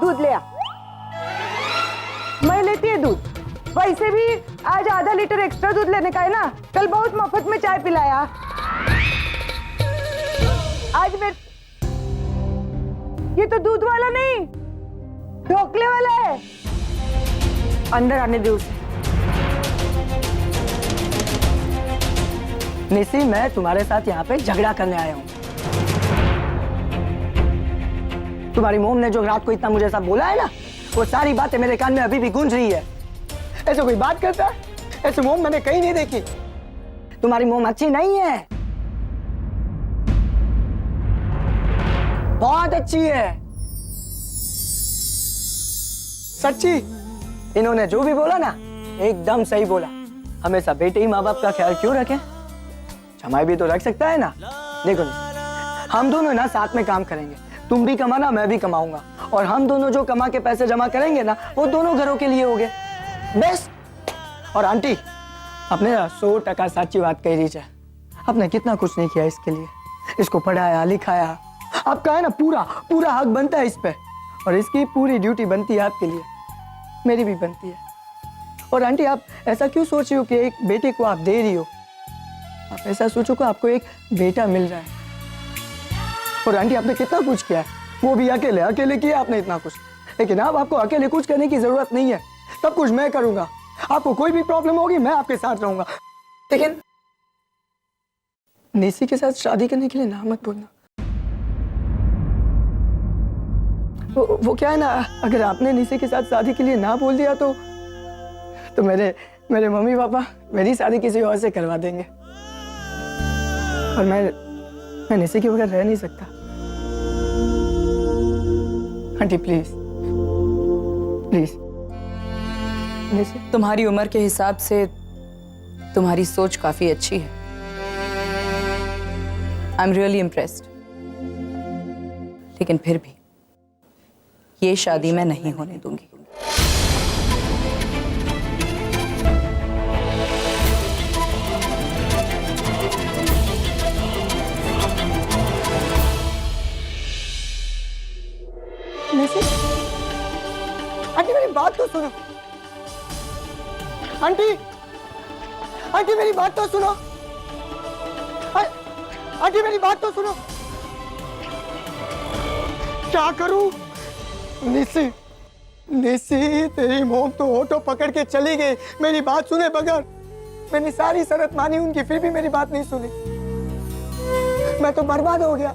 दूध ले आ। मैं लेती है दूध, वैसे भी आज आधा लीटर एक्स्ट्रा दूध लेने का है ना, कल बहुत मफत में चाय पिलाया। आज मेरे ये तो दूध वाला नहीं, ढोकले वाला है। अंदर आने दे उसे। निसी, मैं तुम्हारे साथ यहाँ पे झगड़ा करने आया हूँ। तुम्हारी मोम ने जो रात को इतना मुझे सब बोला है ना, वो सारी बातें मेरे कान में अभी भी गूंज रही है। ऐसे कोई बात करता है? ऐसे मोम मैंने कहीं नहीं देखी। तुम्हारी मोम अच्छी नहीं है, बहुत अच्छी है, सच्ची। इन्होंने जो भी बोला ना, एकदम सही बोला। हमेशा बेटे ही माँ बाप का ख्याल क्यों रखें? जमाई भी तो रख सकता है ना। देखो हम दोनों ना साथ में काम करेंगे, तुम भी कमाना, मैं भी कमाऊंगा, और हम दोनों जो कमा के पैसे जमा करेंगे ना, वो दोनों घरों के लिए होंगे। बेस्ट। और आंटी, आपने 100% सच्ची बात कही रही है। आपने कितना कुछ नहीं किया इसके लिए, इसको पढ़ाया लिखाया। आपका है ना पूरा पूरा हक बनता है इस पे, और इसकी पूरी ड्यूटी बनती है आपके लिए, मेरी भी बनती है। और आंटी, आप ऐसा क्यों सोच रही हो कि एक बेटे को आप दे रही हो? आप ऐसा सोचो कि आपको एक बेटा मिल रहा है। और आंटी, आपने कितना कुछ किया है, वो भी अकेले अकेले किया आपने इतना कुछ। लेकिन अब आपको अकेले कुछ करने की जरूरत नहीं है, सब कुछ मैं करूंगा। आपको कोई भी प्रॉब्लम होगी, मैं आपके साथ रहूंगा। लेकिन निसी के साथ शादी करने के लिए ना मत बोलना। वो क्या है ना, अगर आपने निसी के साथ शादी के लिए ना बोल दिया तो मेरे मम्मी पापा मेरी शादी किसी और से करवा देंगे, और मैं निसी के बगैर रह नहीं सकता। Aunty please please. तुम्हारी उम्र के हिसाब से तुम्हारी सोच काफी अच्छी है। I am really impressed. लेकिन फिर भी ये शादी मैं नहीं होने दूंगी। आंटी मेरी बात तो सुनो। आंटी आंटी मेरी बात तो सुनो। आंटी मेरी बात तो सुनो। क्या करूं? निसी तेरी मोम तो ऑटो पकड़ के चली गई मेरी बात सुने बगैर। मैंने सारी शर्त मानी उनकी, फिर भी मेरी बात नहीं सुनी। मैं तो बर्बाद हो गया,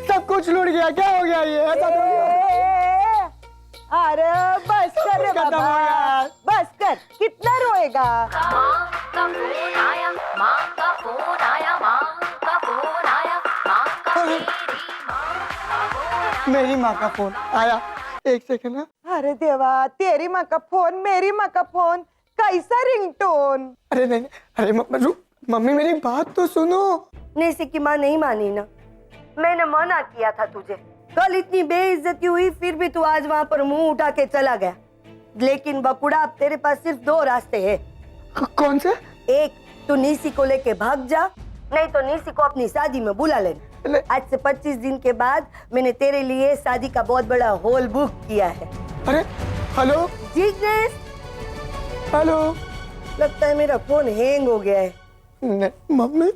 सब कुछ लूट गया। क्या हो गया ये? ऐसा तो नहीं। अरे बस कर रे बाबा, बस कर, कितना रोएगा? मेरी माँ का फोन आया, एक सेकंड ना। अरे देवा, तेरी माँ का फोन, मेरी माँ का फोन, कैसा रिंगटोन? अरे नहीं, अरे मम्मी मेरी बात तो सुनो। निसी की माँ नहीं मानी ना, मैंने मना किया था तुझे। कल इतनी बेइज्जती हुई, फिर भी तू आज वहाँ पर मुंह उठा के चला गया। लेकिन बकुड़ा, अब तेरे पास सिर्फ 2 रास्ते हैं। कौन से? एक, तू निसी को लेके भाग जा, नहीं तो निसी को अपनी शादी में बुला लेना। आज से 25 दिन के बाद मैंने तेरे लिए शादी का बहुत बड़ा हॉल बुक किया है। अरे हेलो जिग्नेश, हेलो। लगता है मेरा फोन हैंग हो गया है। मम्मी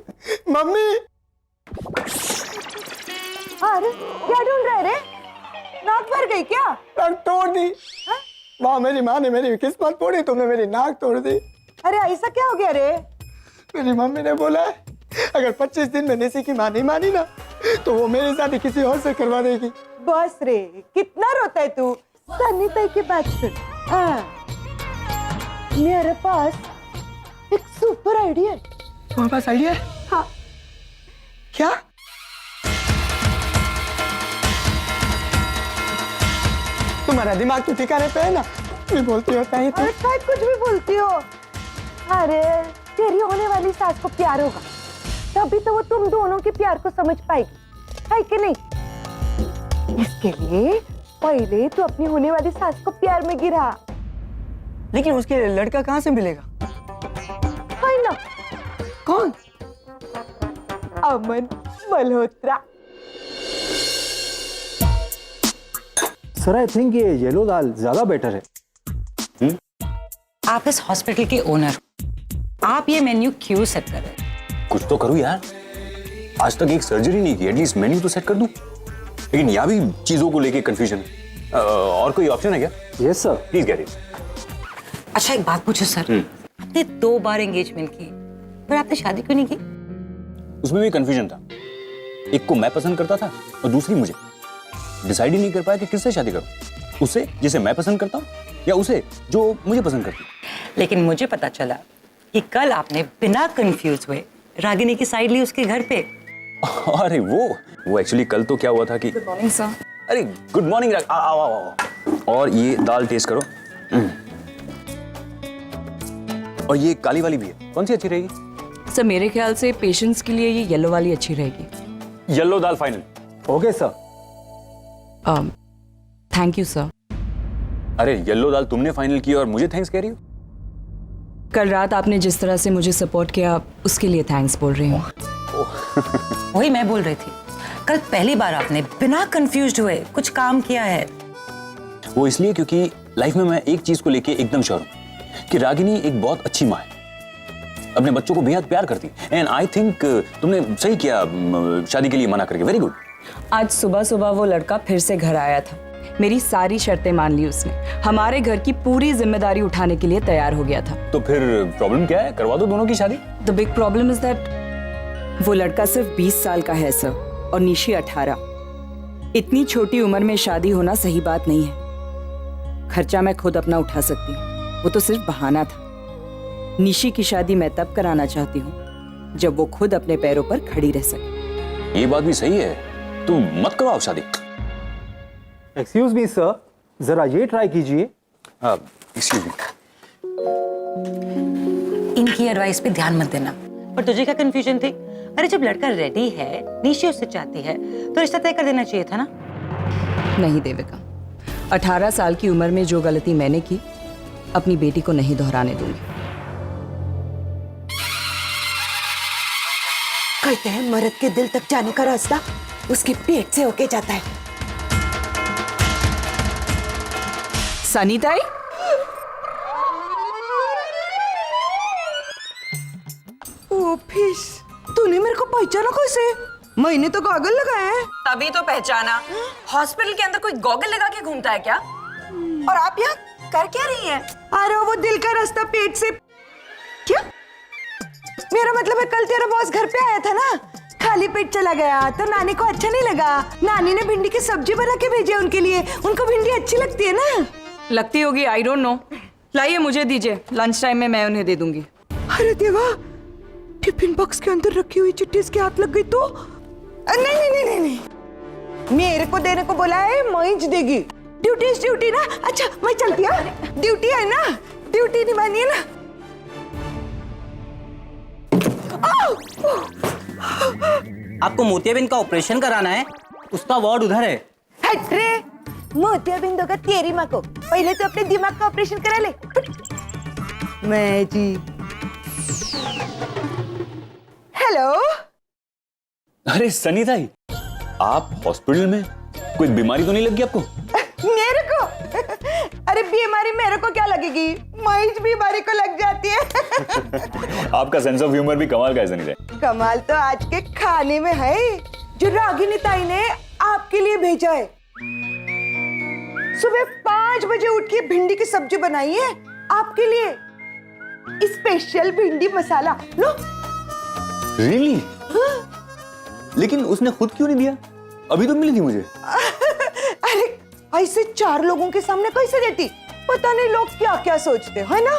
अरे क्या ढूंढ रहे रे? नाक भर गई क्या? नाक तोड़ दी। वाह, मेरी माँ ने मेरी किस्मत तोड़ी, तुमने मेरी नाक तोड़ दी। अरे ऐसा क्या हो गया रे? मेरी मम्मी ने बोला है अगर 25 दिन में निसी की माँ नहीं मानी ना, तो वो मेरी शादी किसी और से करवा देगी। बस रे, कितना रोता है तू? सन्नी ताई की बात सुन। मेरे पास एक सुपर आइडिया है। तुम्हारे पास आइडिया है? हाँ। क्या? तुम्हारा दिमाग तो ठिकाने पे है ना? भी बोलती हो ताई तो। शायद कुछ भी बोलती हो। अरे तेरी होने वाली सास को प्यार होगा, तभी तो वो तुम दोनों के प्यार को समझ पाएगी, है कि नहीं? इसके लिए पहले तो अपनी होने वाली सास को प्यार में गिरा। लेकिन उसके लिए लड़का कहाँ से मिलेगा? है ना? कौन? अमन मल्होत्रा। सर आई थिंक ये येलो दाल ज्यादा बेटर है। आप इस हॉस्पिटल के ओनर, आप ये मेन्यू क्यों सेट कर रहे हैं? कुछ तो करूँ यार, आज तक एक सर्जरी नहीं की, एटलीस्ट मेन्यू तो सेट कर दूं। लेकिन यहाँ भी चीजों को लेके कंफ्यूजन। और कोई ऑप्शन है क्या? Yes sir, please get it. अच्छा एक बात पूछो सर, आपने 2 बार एंगेजमेंट की, पर आपने शादी क्यों नहीं की? उसमें भी कंफ्यूजन था। एक को मैं पसंद करता था और दूसरी मुझे। डिसाइड ही नहीं कर पाया कि किससे शादी करूं, उससे जिसे मैं पसंद करता हूं या उसे जो मुझे पसंद करती है। लेकिन मुझे पता चला कि कल आपने बिना कंफ्यूज हुए रागिनी की साइड ली उसके घर पे। अरे वो एक्चुअली कल तो क्या हुआ था कि गुड मॉर्निंग सर। अरे गुड मॉर्निंग। आओ आओ आओ। और ये दाल टेस्ट करो। और ये काली वाली भी है, कौन सी अच्छी रहेगी? सर मेरे ख्याल से पेशेंट्स के लिए ये येलो वाली अच्छी रहेगी। Yellow dal final. Okay sir. Thank you sir. अरे येलो दाल तुमने फाइनल की और मुझे थैंक्स कह रही हो? कल रात आपने जिस तरह से मुझे सपोर्ट किया उसके लिए थैंक्स बोल रही हूँ। वही मैं बोल रही थी, कल पहली बार आपने बिना कंफ्यूज्ड हुए कुछ काम किया है। वो इसलिए क्योंकि लाइफ में मैं एक चीज को लेके एकदम श्योर हूं कि रागिनी एक बहुत अच्छी माँ है, अपने बच्चों को बेहद प्यार करती है। एंड आई थिंक तुमने सही किया शादी के लिए मना करके। Very good. आज सुबह सुबह वो लड़का फिर से घर आया था, मेरी सारी शर्तें मान ली उसने, हमारे घर की पूरी जिम्मेदारी उठाने के लिए तैयार हो गया था। तो फिर प्रॉब्लम क्या है? करवा दो दोनों की शादी। The big problem is that वो लड़का सिर्फ 20 साल का है सर और निशी 18। इतनी छोटी उम्र में शादी होना सही बात नहीं है। खर्चा मैं खुद अपना उठा सकती हूँ, वो तो सिर्फ बहाना था। निशी की शादी मैं तब कराना चाहती हूँ जब वो खुद अपने पैरों पर खड़ी रह सके। ये बात भी सही है, तुम मत करो आप शादी। एक्सक्यूज मी सर, जरा ये ट्राई कीजिए। Excuse me. इनकी एडवाइस पे ध्यान मत देना। पर तुझे क्या कंफ्यूजन थी? अरे जब लड़का रेडी है, निशी उससे चाहती है, तो रिश्ता तय कर देना चाहिए था ना। नहीं देविका, 18 साल की उम्र में जो गलती मैंने की अपनी बेटी को नहीं दोहराने दूंगी। कहते हैं मर्द के दिल तक जाने का रास्ता उसके पेट से होके जाता है। सनीताई, ऑफिस तूने मेरे को पहचाना कैसे? मैंने तो गॉगल लगाया है। तभी तो पहचाना। हॉस्पिटल के अंदर कोई गॉगल लगा के घूमता है क्या? और आप यहाँ कर क्या रही हैं? अरे वो दिल का रास्ता पेट से। क्या? मेरा मतलब है कल तेरा बॉस घर पे आया था ना, खाली पेट चला गया तो नानी को अच्छा नहीं लगा। नानी ने भिंडी की सब्जी बना के भेजी उनके लिए, उनको भिंडी अच्छी लगती है ना। लगती होगी, आई डोंट नो। लाइए मुझे दीजिए, लंच टाइम में मैं उन्हें दे दूंगी। अरे देवा, टिफिन बॉक्स के अंदर रखी हुई चिट्ठी इसके हाथ लग गई तो? नहीं नहीं नहीं नहीं नहीं, मेरे को देने को बोला है, मैं देगी। ड्यूटी ड्यूटी ना। अच्छा मैं चलती हूँ, ड्यूटी है ना, ड्यूटी निभानी है ना। आपको मोतियाबिंद का ऑपरेशन कराना है, उसका वार्ड उधर है। हट रे, मोतियाबिंद होगा तेरी माँ को, पहले तो अपने दिमाग का ऑपरेशन करा ले। मैं जी। हेलो। अरे सनीताई, आप हॉस्पिटल में? कोई बीमारी तो नहीं लगी आपको? मेरे को? अरे बीमारी मेरे को क्या लगेगी, मैं बीमारी को लग जाती है। आपका सेंस ऑफ ह्यूमर भी कमाल का है सनीताई। कमाल तो आज के खाने में है जो रागिनी ताई ने आपके लिए भेजा है। सुबह 5 बजे उठ के भिंडी की सब्जी बनाई है आपके लिए, स्पेशल भिंडी मसाला। लो। Really? लेकिन उसने खुद क्यों नहीं दिया? अभी तो मिली थी मुझे। अरे ऐसे 4 लोगों के सामने कैसे देती? पता नहीं लोग क्या क्या सोचते है ना।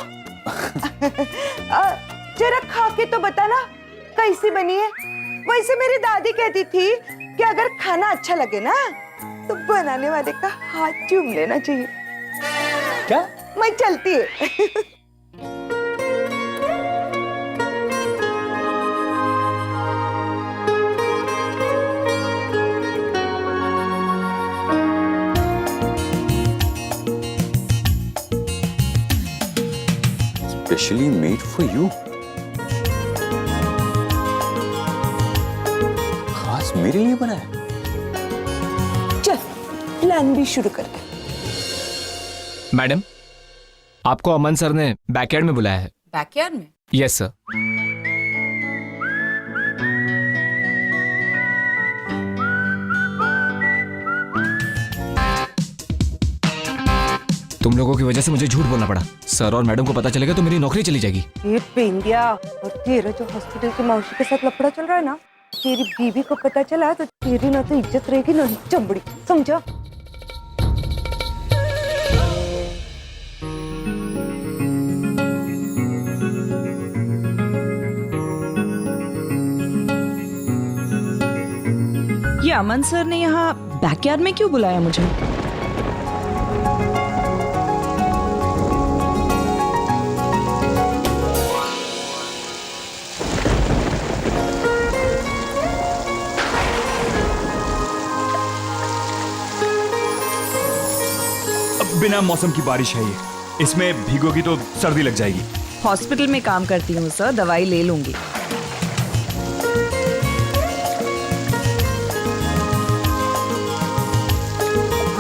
जरा खा के तो बताना कैसी बनी है। वैसे मेरी दादी कहती थी कि अगर खाना अच्छा लगे ना तो बनाने वाले का हाथ चूम लेना चाहिए। क्या? मैं चलती है। Specially made for you. खास मेरे लिए बना है। चल प्लान भी शुरू कर दे। मैडम, आपको अमन सर ने बैकयार्ड में बुलाया है। बैकयार्ड में? Yes sir. तुम लोगों की वजह से मुझे झूठ बोलना पड़ा। सर और मैडम को पता चलेगा तो मेरी नौकरी चली जाएगी। ये पेंडिया, और तेरा जो हॉस्पिटल की मौसी के साथ लफड़ा चल रहा है ना, तेरी बीवी को पता चला तो तेरी ना तो इज्जत रहेगी ना चमड़ी, समझा? ये अमन सर ने यहाँ बैकयार्ड में क्यों बुलाया मुझे? बिना मौसम की बारिश है ये, इसमें भीगोगी तो सर्दी लग जाएगी। हॉस्पिटल में काम करती हूँ सर, दवाई ले लूंगी।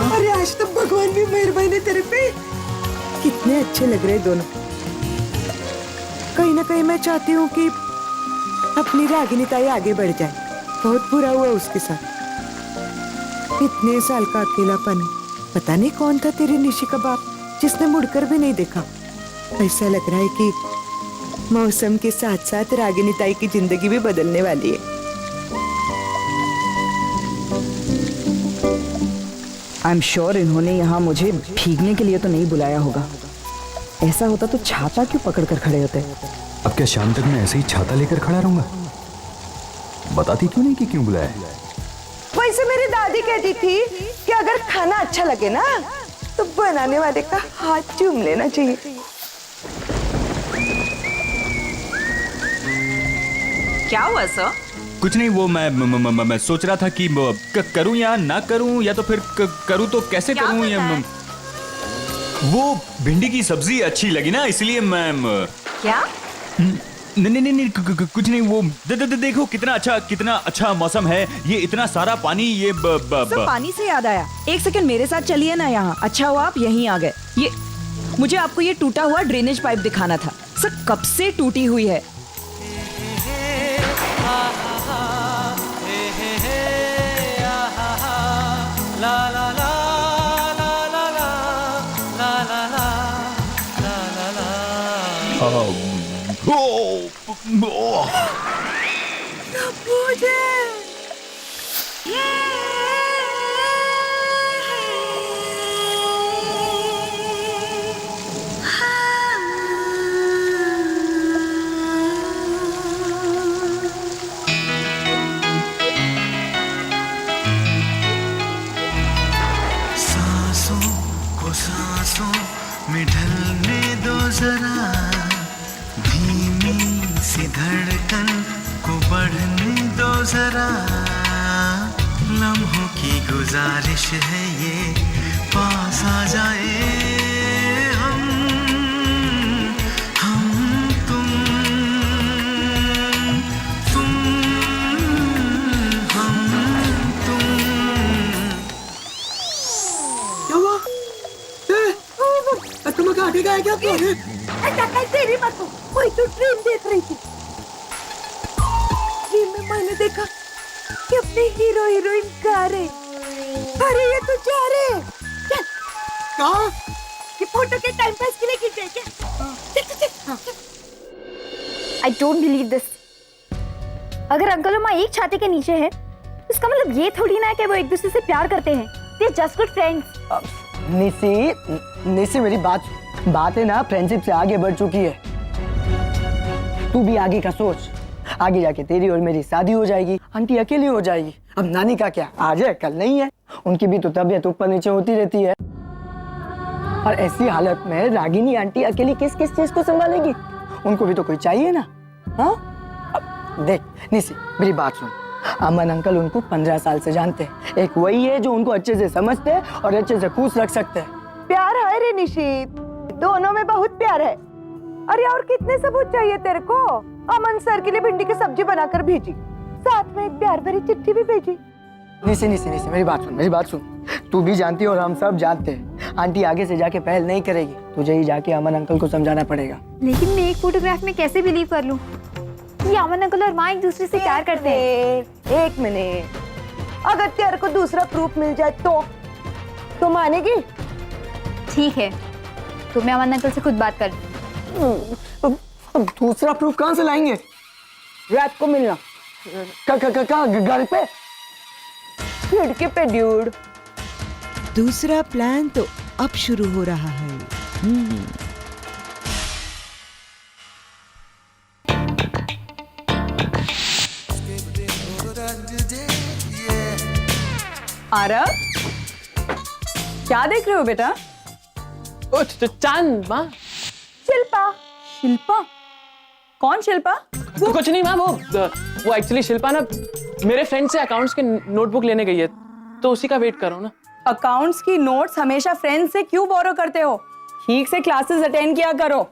अरे आज तो भगवान भी मेहरबान है तेरे पे। कितने अच्छे लग रहे दोनों। कहीं ना कहीं मैं चाहती हूँ कि अपनी रागिनी ताई आगे बढ़ जाए। बहुत बुरा हुआ उसके साथ, इतने साल का अकेलापन। पता नहीं कौन था तेरी निशी का बाप जिसने मुड़कर भी नहीं देखा। ऐसा लग रहा है कि मौसम के साथ साथ रागिनी ताई की जिंदगी भी बदलने वाली है। आई एम श्योर इन्होंने यहाँ मुझे भीगने के लिए तो नहीं बुलाया होगा। ऐसा होता तो छाता क्यों पकड़ कर खड़े होते? अब क्या शाम तक मैं ऐसे ही छाता लेकर खड़ा रहूंगा? बताती क्यों नहीं कि क्यों बुलाया है? वैसे मेरी दादी कहती थी कि अगर खाना अच्छा लगे ना तो बनाने वाले का हाथ चूम लेना चाहिए। क्या हुआ सर? कुछ नहीं, वो मैं सोच रहा था कि करूं या ना करूं, या तो फिर करूं तो कैसे करूं। या वो भिंडी की सब्जी अच्छी लगी ना, इसलिए मैं क्या? नहीं कुछ नहीं। वो देखो कितना अच्छा मौसम है, ये इतना सारा पानी। ये सर, पानी से याद आया, एक सेकंड मेरे साथ चलिए ना यहाँ। अच्छा हुआ आप यहीं आ गए। ये मुझे आपको ये टूटा हुआ ड्रेनेज पाइप दिखाना था। सर कब से टूटी हुई है। सांसों में ढलने दो जरा, धीमी सी धड़कन को बढ़ने दो जरा। लम्हों की गुजारिश है ये, पास आ जाए हम तुम हम तुम। क्या हुआ? तुम्हें आगे गया क्या? तेरी बात को कोई तो ड्रीम देख रही थी। ड्रीम में मैंने देखा कि अपने हीरो हीरोइन गा रहे। अरे ये तो जा रहे। चल कहाँ? ये फोटो के टाइम पास के लिए खींचे क्या? I don't believe this. अगर अंकल और माँ एक छाते के नीचे हैं, इसका मतलब ये थोड़ी ना है कि वो एक दूसरे से प्यार करते हैं। They are just good friends. Nisi मेरी बात है ना, फ्रेंडशिप से आगे बढ़ चुकी है। तू भी आगे का सोच। आगे जाके तेरी और मेरी शादी हो जाएगी, आंटी अकेली हो जाएगी। अब नानी का क्या, आज है कल नहीं है। उनकी भी तो तबीयत ऊपर नीचे होती रहती है। और ऐसी हालत में रागिनी आंटी अकेली किस किस चीज को संभालेगी? उनको भी तो कोई चाहिए ना। हाँ देख निसी, मेरी बात सुन। अमन अंकल उनको 15 साल से जानते हैं। एक वही है जो उनको अच्छे से समझते हैं और अच्छे से खुश रख सकते हैं। प्यार है रे निशी, दोनों में बहुत प्यार है। अरे और कितने सबूत चाहिए तेरे को? अमन सर के लिए भिंडी की सब्जी बनाकर भेजी, साथ में एक प्यार भरी चिट्ठी भी भेजी। निशी मेरी बात सुन। तू भी जानती है और हम सब जानते हैं, आंटी आगे से जाके पहल नहीं करेगी, तुझे ही जाके अमन अंकल को समझाना पड़ेगा। लेकिन मैं एक फोटोग्राफ में कैसे बिलीव कर लूं कि अमन अंकल और माँ एक दूसरे से प्यार करते हैं? एक मिनट, अगर तेरे को दूसरा प्रूफ मिल जाए तो मानेगी? ठीक है, तो मैं अमन अंकल से खुद बात कर अब दूसरा प्रूफ कहाँ से लाएंगे? रात को मिलना घर पे, खिड़की पे ड्यूड। दूसरा प्लान तो अब शुरू हो रहा है। आरव, क्या देख रहे हो बेटा? चांद माँ। शिल्पा। शिल्पा? कौन शिल्पा? कुछ नहीं माँ, वो एक्चुअली शिल्पा ना मेरे फ्रेंड से अकाउंट्स के नोटबुक लेने गई है, तो उसी का वेट करो ना। अकाउंट्स की नोट्स हमेशा फ्रेंड से क्यों बोरो करते हो? ठीक से क्लासेस अटेंड किया करो।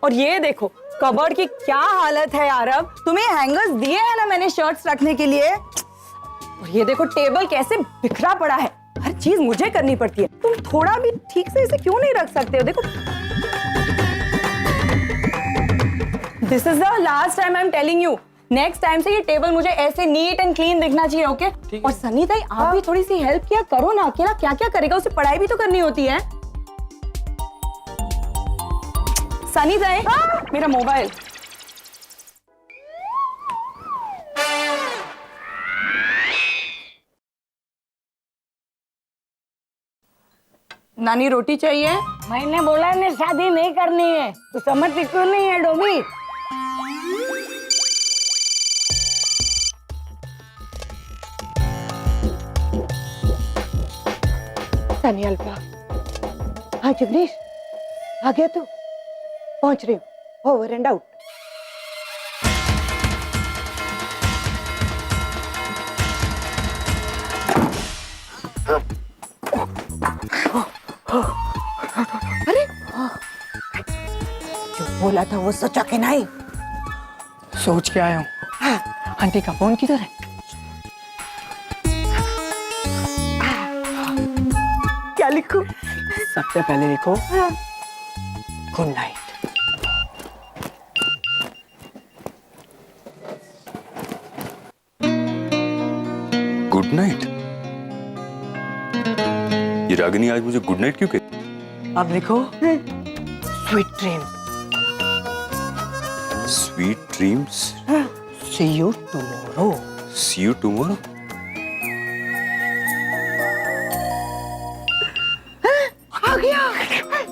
और ये देखो कबर्ड की क्या हालत है आरव। तुम्हें हैंगर्स दिए हैं ना मैंने शर्ट्स रखने के लिए, और ये देखो टेबल कैसे बिखरा पड़ा है। हर चीज मुझे करनी पड़ती है, तुम थोड़ा भी ठीक से इसे क्यों नहीं रख सकते हो? देखो, this is the last time I am telling you, next time से ये टेबल मुझे ऐसे नीट एंड क्लीन दिखना चाहिए, ओके? और सनी ताई आप भी थोड़ी सी हेल्प किया करो ना, अकेला क्या क्या करेगा, उसे पढ़ाई भी तो करनी होती है। सनी ताई, मेरा मोबाइल। नानी रोटी चाहिए? मैंने बोला ना शादी नहीं करनी है, तो समझती क्यों नहीं है डोबी? सनी अल्फा, हाँ जगदीश आ गया तू? पहुंच रही हूँ, ओवर एंड आउट। अरे जो बोला था वो सोचा के नहीं? सोच के आया हूँ। आंटी का फोन किधर है? क्या लिखूं? सबसे पहले लिखो गुड नाइट। Good night? ये रागिनी आज मुझे गुड नाइट क्यों कहती? अब लिखो sweet dream. Sweet dreams. See you tomorrow. See you tomorrow? आ गया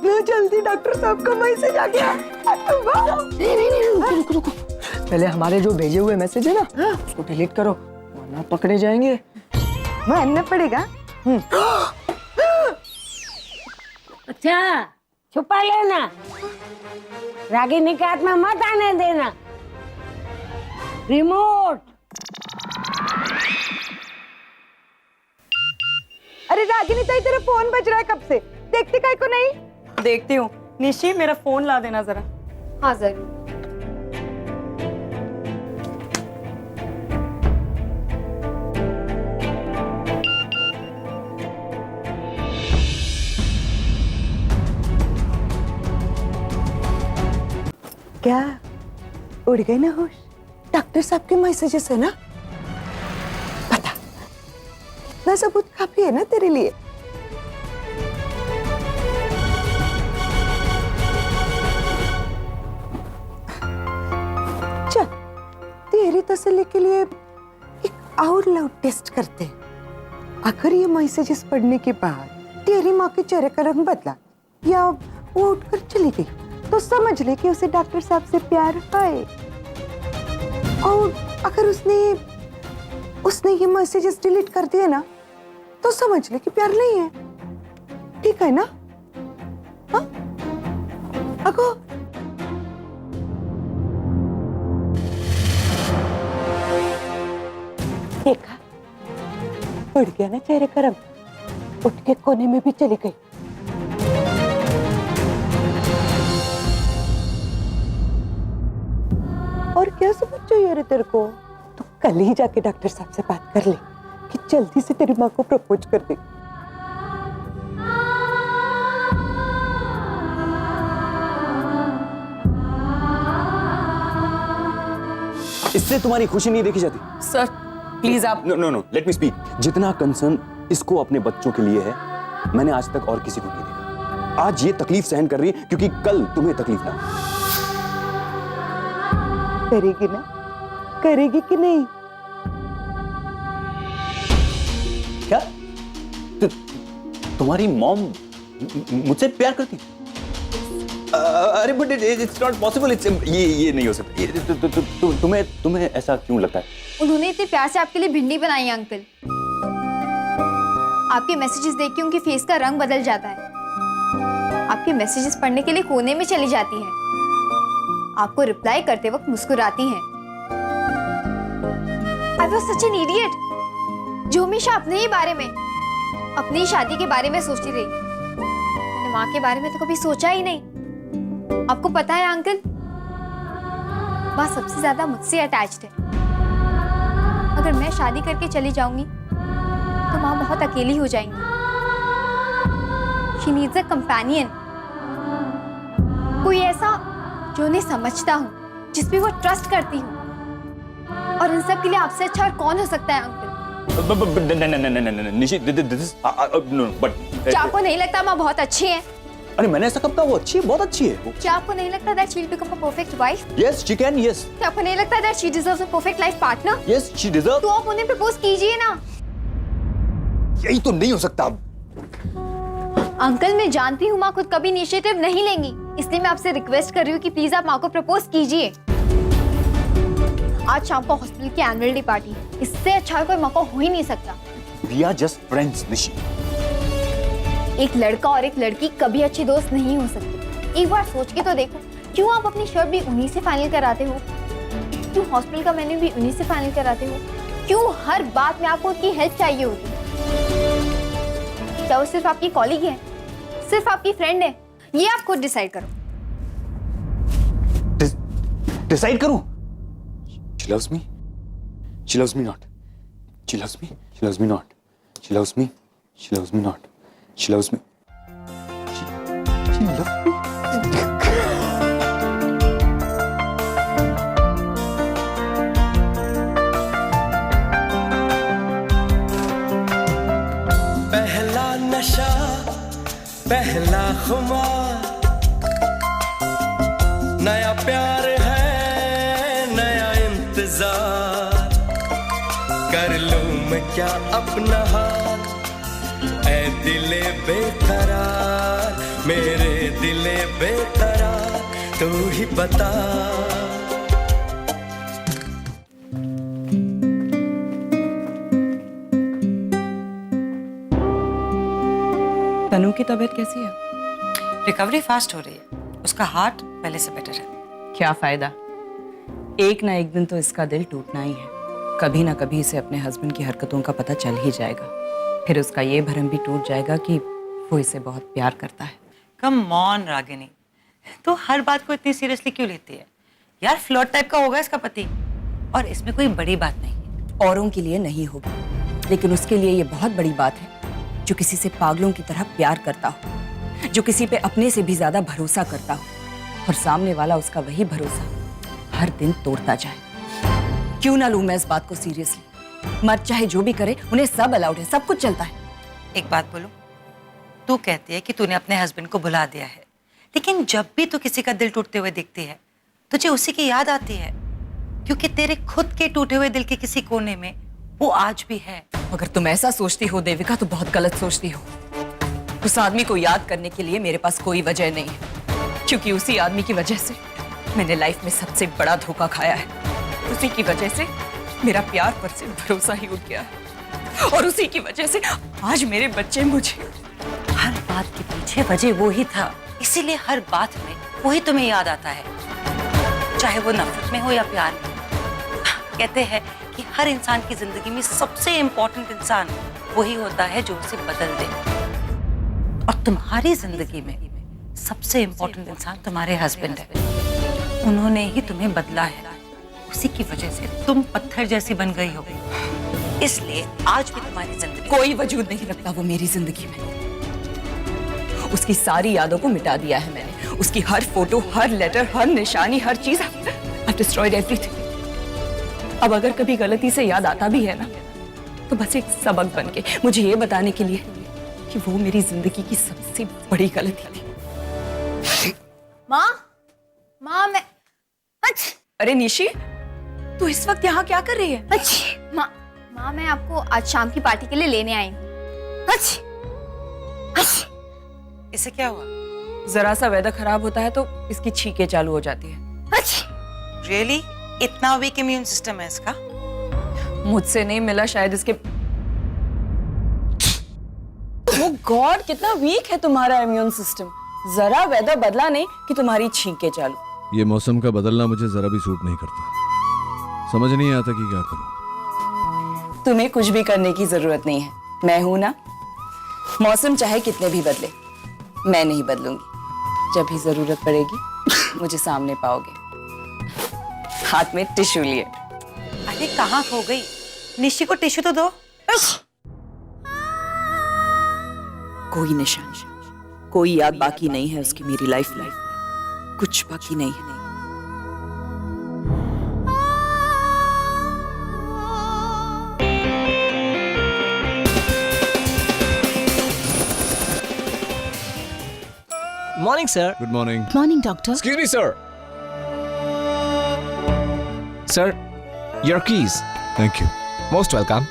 ना, जल्दी डॉक्टर साहब का मैसेज आ गया। नहीं, रुको। पहले हमारे जो भेजे हुए मैसेज है ना उसको डिलीट करो, वरना पकड़े जाएंगे। मानना पड़ेगा। अच्छा छुपा लेना, रागिनी के हाथ में मत आने देना। रिमोट। अरे रागिनी ताई तेरा फोन बज रहा है कब से, देखते काय को नहीं? देखती हूँ। निशी मेरा फोन ला देना जरा। हाँ जरूर। क्या उड़ गए ना होश? डॉक्टर साहब के मैसेजेस है ना? पता, इतना सबूत काफी है ना तेरे लिए। चल तेरी तसल्ली के लिए एक और लव टेस्ट करते हैं। अगर ये मैसेजेस पढ़ने के बाद तेरी माँ के चेहरे का रंग बदला या वो उठकर चली गई, तो समझ ले कि उसे डॉक्टर साहब से प्यार है। और अगर उसने ये मैसेजेस डिलीट कर दिए ना, तो समझ ले कि प्यार नहीं है। ठीक है ना? हाँ? अगो देखा, उड़ गया ना चेहरे का रंग, उठ के कोने में भी चली गई। और क्या सबूत चाहिए रे तेरे को? तो कल ही जाके डॉक्टर साहब से बात कर ले कि जल्दी से तेरी माँ को प्रपोज कर दे। इससे तुम्हारी खुशी नहीं देखी जाती? सर प्लीज आप नो लेट मी स्पीक। जितना कंसर्न इसको अपने बच्चों के लिए है, मैंने आज तक और किसी को नहीं देखा। आज ये तकलीफ सहन कर रही है क्योंकि कल तुम्हें तकलीफ ना करेगी ना, करेगी कि नहीं? क्या तुम्हारी मॉम मुझसे प्यार करती? अरे बट इट्स नॉट पॉसिबल। ये नहीं हो सकता। तुम्हें ऐसा क्यों लगता है? उन्होंने इतने प्यार से आपके लिए भिंडी बनाई है अंकल। आपके मैसेजेस देख के उनके फेस का रंग बदल जाता है। आपके मैसेजेस पढ़ने के लिए कोने में चली जाती हैं। आपको रिप्लाई करते वक्त मुस्कुराती हैं। I was such an idiot, जो हमेशा अपने ही बारे में, अपनी शादी के बारे में सोचती रही। मैंने माँ के बारे में तो कभी सोचा ही नहीं। आपको पता है अंकल, माँ सबसे ज्यादा मुझसे अटैच्ड है। अगर मैं शादी करके चली जाऊंगी तो माँ बहुत अकेली हो जाएंगी। She needs a companion, कोई ऐसा जो उन्हें समझता हो, जिस पे वो ट्रस्ट करती हो। और इन सब के लिए आपसे अच्छा और कौन हो सकता है अंकल? निशी, क्या आपको नहीं लगता माँ बहुत अच्छी है? अरे मैंने ऐसा कब कहा? वो अच्छी है, बहुत अच्छी है। क्या आपको नहीं लगता that she'll become a perfect wife? Yes, she can. Yes. क्या आपको नहीं लगता that she deserves a perfect life partner? Yes, she deserves. तो आप उन्हें प्रपोज कीजिए ना। यही तो नहीं हो सकता। अंकल मैं जानती हूँ माँ खुद कभी इनिशिएटिव नहीं लेंगी, इसलिए मैं आपसे रिक्वेस्ट कर रही हूँ कि प्लीज आप माँ को प्रपोज कीजिए। आज शाम को हॉस्पिटल की एनुअल डे पार्टी है, इससे अच्छा कोई मौका हो ही नहीं सकता। We are just friends, Nishi. एक लड़का और एक लड़की कभी अच्छे दोस्त नहीं हो सकते। एक बार सोच के तो देखो, क्यों आप अपनी शर्ट भी उन्हीं से फाइनल कराते हो? क्यों हॉस्पिटल का मेन्यू भी उन्हीं से फाइनल कराते हो? क्यों हर बात में आपको उनकी हेल्प चाहिए होती? क्या वो सिर्फ आपकी कॉलीग है, सिर्फ आपकी फ्रेंड है? ये आप खुद डिसाइड करो। डिसाइड करूं? She loves me. She loves me not. She loves me. She loves me not. She loves me. She loves me not. She loves me. She loves me. पहला नशा, पहला खुमार, नया प्यार है, नया इंतजार। कर लूं मैं क्या अपना हाल, ऐ दिले बेकरार, मेरे दिले बेकरार, तू ही बता। तनु की तबीयत कैसी है? रिकवरी फास्ट हो रही है, उसका हार्ट पहले से बेटर है। क्या फायदा, एक ना एक दिन तो इसका दिल टूटना ही है। कभी ना कभी इसे अपने हस्बैंड की हरकतों का पता चल ही जाएगा। फिर उसका ये भरम भी टूट जाएगा कि वो इसे बहुत प्यार करता है। कम ऑन रागिनी, तो हर बात को इतनी सीरियसली क्यों लेती है यार? फ्लर्ट टाइप का होगा इसका पति, और इसमें कोई बड़ी बात नहीं। औरों के लिए नहीं होगी, लेकिन उसके लिए ये बहुत बड़ी बात है जो किसी से पागलों की तरह प्यार करता हो, जो किसी पे अपने से भी ज्यादा भरोसा करता हो, और सामने वाला उसका वही भरोसा हर दिन तोड़ता जाए। क्यों ना लूं मैं इस बात को सीरियसली? मर्द चाहे जो भी करे, उन्हें सब अलाउड है, सब कुछ चलता है। एक बात बोलूं, तू कहती है कि तूने अपने हस्बैंड को भुला दिया है, लेकिन जब भी तू किसी का दिल टूटते हुए दिखती है, तुझे उसी की याद आती है, क्योंकि तेरे खुद के टूटे हुए दिल के किसी कोने में वो आज भी है। अगर तुम ऐसा सोचती हो देविका, तो बहुत गलत सोचती हो। उस आदमी को याद करने के लिए मेरे पास कोई वजह नहीं है, क्योंकि उसी आदमी की वजह से मैंने लाइफ में सबसे बड़ा धोखा खाया है। उसी की वजह से मेरा प्यार पर से भरोसा ही उठ गया है, और उसी की वजह से आज मेरे बच्चे मुझे। हर बात के पीछे वजह वो ही था, इसीलिए हर बात में वही तुम्हें याद आता है, चाहे वो नफरत में हो या प्यार में। कहते हैं कि हर इंसान की जिंदगी में सबसे इम्पोर्टेंट इंसान वही होता है जो उसे बदल दे, और तुम्हारी जिंदगी में सबसे इम्पोर्टेंट इंसान तुम्हारे हस्बैंड है। उन्होंने ही तुम्हें बदला है, उसी की वजह से तुम पत्थर जैसी बन गई हो। इसलिए आज भी तुम्हारी जिंदगी कोई वजूद नहीं रखता वो मेरी जिंदगी में। उसकी सारी यादों को मिटा दिया है मैंने, उसकी हर फोटो, हर लेटर, हर निशानी, हर चीज। I've destroyed everything. अब अगर कभी गलती से याद आता भी है ना, तो बस एक सबक बन के मुझे ये बताने के लिए कि वो मेरी जिंदगी की सबसे बड़ी गलती थी। माँ मैं अरे निशी, तू इस वक्त यहाँ क्या कर रही है? माँ मैं आपको आज शाम की पार्टी के लिए लेने आई हूँ। इसे क्या हुआ? जरा सा वेदर खराब होता है तो इसकी छींकें चालू हो जाती है। रियली? इतना वीक इम्यून सिस्टम है इसका? मुझसे नहीं मिला शायद इसके। वो गॉड, कितना वीक है तुम्हारा इम्यून सिस्टम। जरा वेदर बदला नहीं कि तुम्हारी छींकें चालू। ये मौसम का बदलना मुझे जरा भी सूट नहीं करता। समझ नहीं आता कि क्या करूं। तुम्हें कुछ भी करने की जरूरत नहीं है, मैं हूं ना। मौसम चाहे कितने भी बदले, मैं नहीं बदलूंगी। जब भी जरूरत पड़ेगी मुझे सामने पाओगे। हाथ में टिश्यू लिए। अरे कहाँ खो गई? निशी को टिश्यू तो दो। कोई निशान, कोई याद बाकी नहीं है उसकी मेरी लाइफ में। कुछ बाकी नहीं है। Morning, sir. Good morning. Morning, doctor. Excuse me, sir. Sir, your keys. Thank you. Most welcome.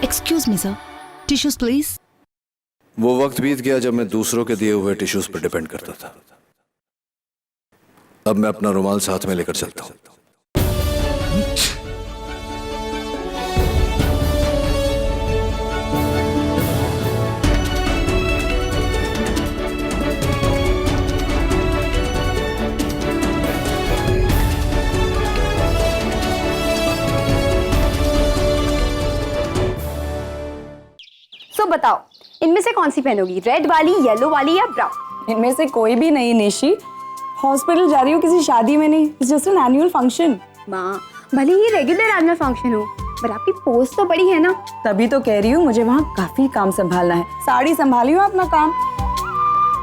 Excuse me, sir. Tissues, please. वो वक्त बीत गया जब मैं दूसरों के दिए हुए टिश्यूज पर डिपेंड करता था। अब मैं अपना रुमाल साथ में लेकर चलता हूँ। तो बताओ, इनमें से कौन सी पहनोगी? रेड वाली, येलो वाली या ब्राउन? इनमें से कोई भी नहीं निशी। हॉस्पिटल जा रही हूँ, किसी शादी में नहीं। It's just an annual function. माँ, भले ही रेगुलर एनुअल फंक्शन हो, पर आपकी पोस्ट तो बड़ी है ना। तभी तो कह रही हूँ, मुझे वहाँ काफी काम संभालना है। साड़ी संभाली हूँ अपना काम।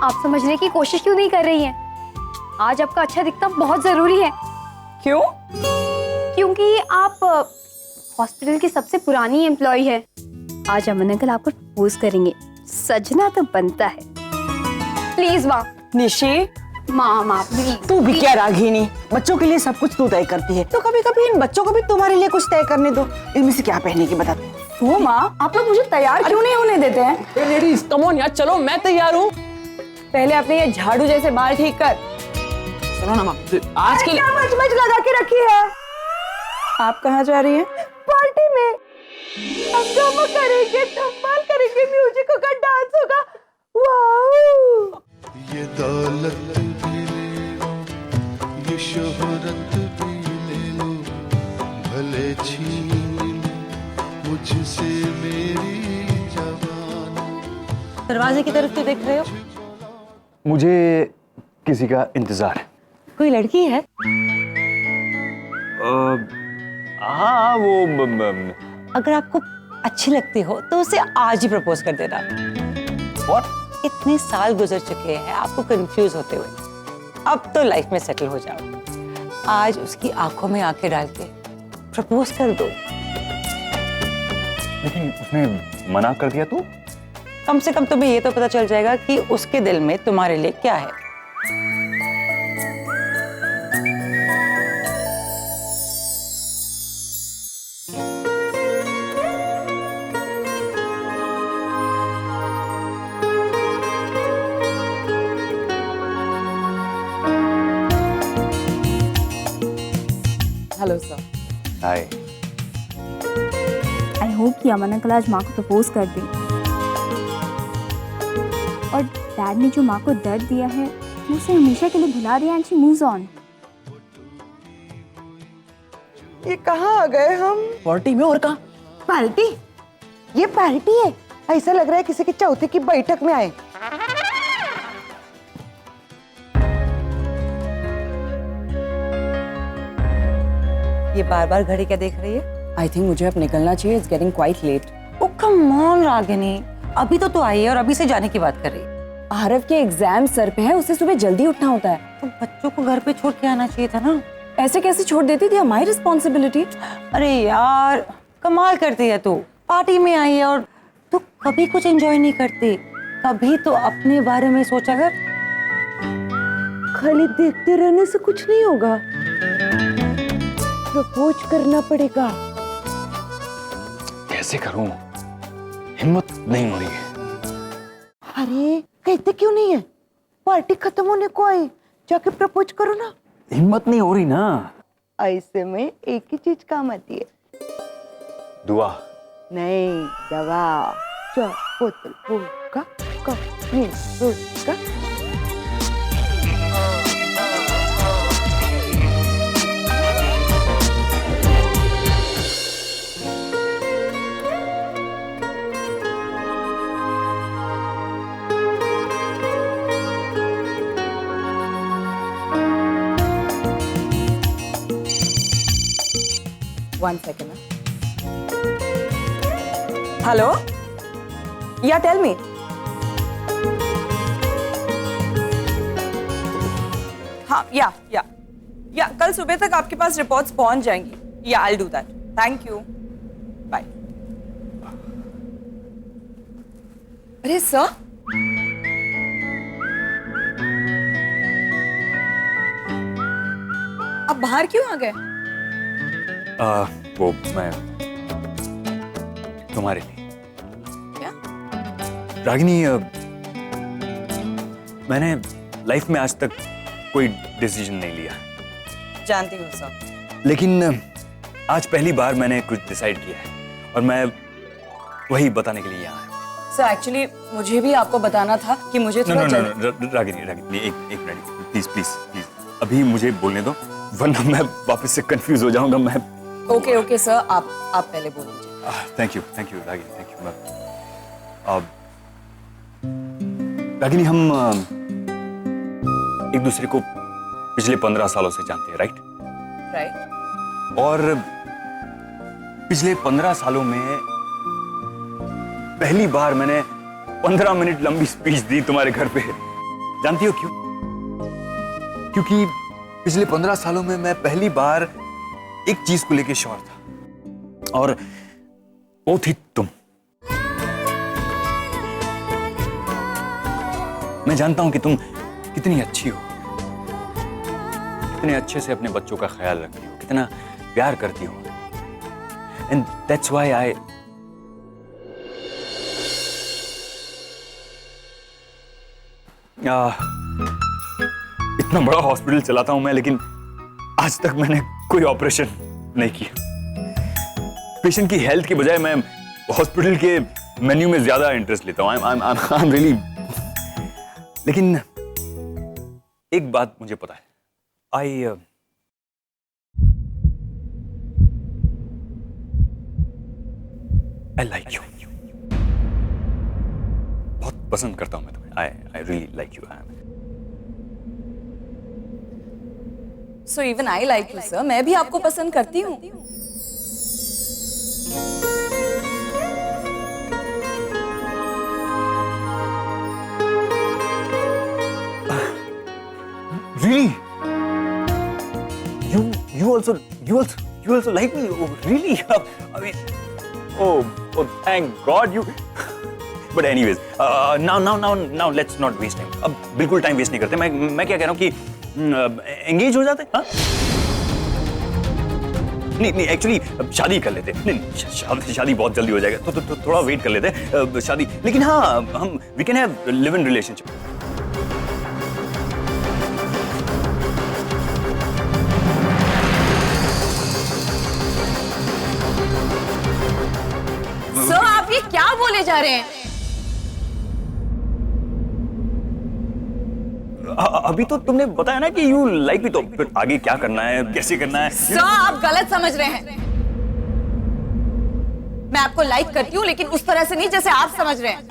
आप समझने की कोशिश क्यों नहीं कर रही हैं? आज आपका अच्छा दिखना बहुत जरूरी है। क्यों? क्योंकि आप हॉस्पिटल की सबसे पुरानी एम्प्लॉय है। आज अमन अंकल आपको प्रपोज करेंगे, सजना तो बनता है। प्लीज माँ। निशी, माँ प्लीज। तू भी क्या रागिनी, बच्चों के लिए सब कुछ तू तय करती है, तो कभी कभी इन बच्चों को भी तुम्हारे लिए कुछ तय करने दो। इनमें से क्या पहने की बता। वो माँ, आप लोग मुझे तैयार क्यों नहीं होने देते हैं? लेडीज कम ऑन यार, चलो मैं तैयार हूँ। पहले अपने ये झाड़ू जैसे बाल ठीक कर। सुनो ना माँ, आज के लिए मच लगा के रखी है। आप कहाँ जा रही हैं? पार्टी में हम ड्रामा करेंगे, धमाल करेंगे, म्यूजिक होगा, डांस होगा। वाओ! ये दौलत भी ले लो, ये शोहरत भी ले लो, भले छीन लो मुझसे मेरी जवानी। दरवाजे की तरफ तो देख रहे हो? मुझे किसी का इंतजार है। कोई लड़की है? हाँ, वो अगर आपको अच्छी लगती हो तो उसे आज ही प्रपोज कर देना। What? इतने साल गुजर चुके हैं आपको कंफ्यूज होते हुए। अब तो लाइफ में सेटल हो जाओ। आज उसकी आंखों में आंखें डाल के प्रपोज कर दो। लेकिन उसने मना कर दिया तो? कम से कम तुम्हें ये तो पता चल जाएगा कि उसके दिल में तुम्हारे लिए क्या है। Hello sir. Hi. I hope कि अमन अंकल आज माँ को प्रपोज कर दें। और डैड ने जो माँ को दर्द दिया है वो उसे हमेशा के लिए भुला दिया एंड शी मूव्स ऑन। ये कहाँ आ गए हम? पार्टी में। और कहाँ? पार्टी? ये पार्टी है? ऐसा लग रहा है किसी के चौथे की बैठक में आए। ये बार बार घड़ी क्या देख रही है? आई थिंक मुझे अब निकलना चाहिए। It's getting quite late. Oh come on Ragini, अभी तो तू आई है और अभी से जाने की बात कर रही है। आरव के एग्जाम सर पे है, उसे सुबह जल्दी उठना होता है। तो बच्चों को घर पे छोड़ के आना चाहिए था ना। ऐसे कैसे छोड़ देती थी, माई रिस्पॉन्सिबिलिटी। अरे यार कमाल करती है तू, पार्टी में आई है और तू कभी कुछ एंजॉय नहीं करती। कभी तो अपने बारे में सोचा कर। खाली देखते रहने से कुछ नहीं होगा, प्रपोज करना पड़ेगा। कैसे करूं, हिम्मत नहीं हो रही है। अरे कहते क्यों नहीं है, पार्टी खत्म होने को आई, जाके प्रपोज करो ना। हिम्मत नहीं हो रही ना। ऐसे में एक ही चीज काम आती है, दुआ नहीं दवा। चा बोतल वोडका का नीम vodka. One second. Hello? Yeah, tell me. हाँ, या कल सुबह तक आपके पास रिपोर्ट्स पहुंच जाएंगी। या I'll do that. Thank you. Bye. अरे सर, आप बाहर क्यों आ गए? वो मैं तुम्हारे लिए। क्या? रागिनी, मैंने लाइफ में आज तक कोई डिसीजन नहीं लिया। जानती हूँ सर। लेकिन आज पहली बार मैंने कुछ डिसाइड किया है और मैं वही बताने के लिए यहाँ आया। सर एक्चुअली मुझे भी आपको बताना था कि मुझे थोड़ा रागिनी एक मिनट प्लीज प्लीज प्लीज, अभी मुझे बोलने दो वरना मैं वापस से कंफ्यूज हो जाऊंगा। मैं ओके सर, आप पहले बोल दीजिए। Thank you Ragini, thank you. Ragini, हम एक दूसरे को पिछले 15 सालों से जानते हैं, राइट? और पिछले 15 सालों में पहली बार मैंने 15 मिनट लंबी स्पीच दी तुम्हारे घर पे। जानती हो क्यों? क्योंकि पिछले 15 सालों में मैं पहली बार एक चीज को लेके श्योर था और वो थी तुम। मैं जानता हूं कि तुम कितनी अच्छी हो, कितने अच्छे से अपने बच्चों का ख्याल रखती हो, कितना प्यार करती हो। एंड दैट्स व्हाई आई इतना बड़ा हॉस्पिटल चलाता हूं मैं, लेकिन आज तक मैंने कोई ऑपरेशन नहीं किया। पेशेंट की हेल्थ की बजाय मैं हॉस्पिटल के मेन्यू में ज्यादा इंटरेस्ट लेता हूं। I am really. लेकिन एक बात मुझे पता है, आई लाइक यू। बहुत पसंद करता हूं मैं तुम्हें। I really like you. So even I like you sir, मैं भी आपको पसंद करती हूँ। Really? You also like me? Oh, really? I mean, oh, thank God you. But anyways, now let's not waste time. अब बिल्कुल टाइम वेस्ट नहीं करते। मैं क्या कह रहा हूँ कि एंगेज हो जाते। हाँ? नहीं एक्चुअली शादी कर लेते। नहीं शादी बहुत जल्दी हो जाएगा, तो थोड़ा वेट कर लेते शादी। लेकिन हाँ, हम we can have live in relationship. Sir आप ये क्या बोले जा रहे हैं? अभी तो तुमने बताया ना कि यू लाइक मी, तो फिर आगे क्या करना है, कैसे करना है? सर आप गलत समझ रहे हैं। मैं आपको लाइक करती हूँ, लेकिन उस तरह से नहीं जैसे आप समझ रहे हैं।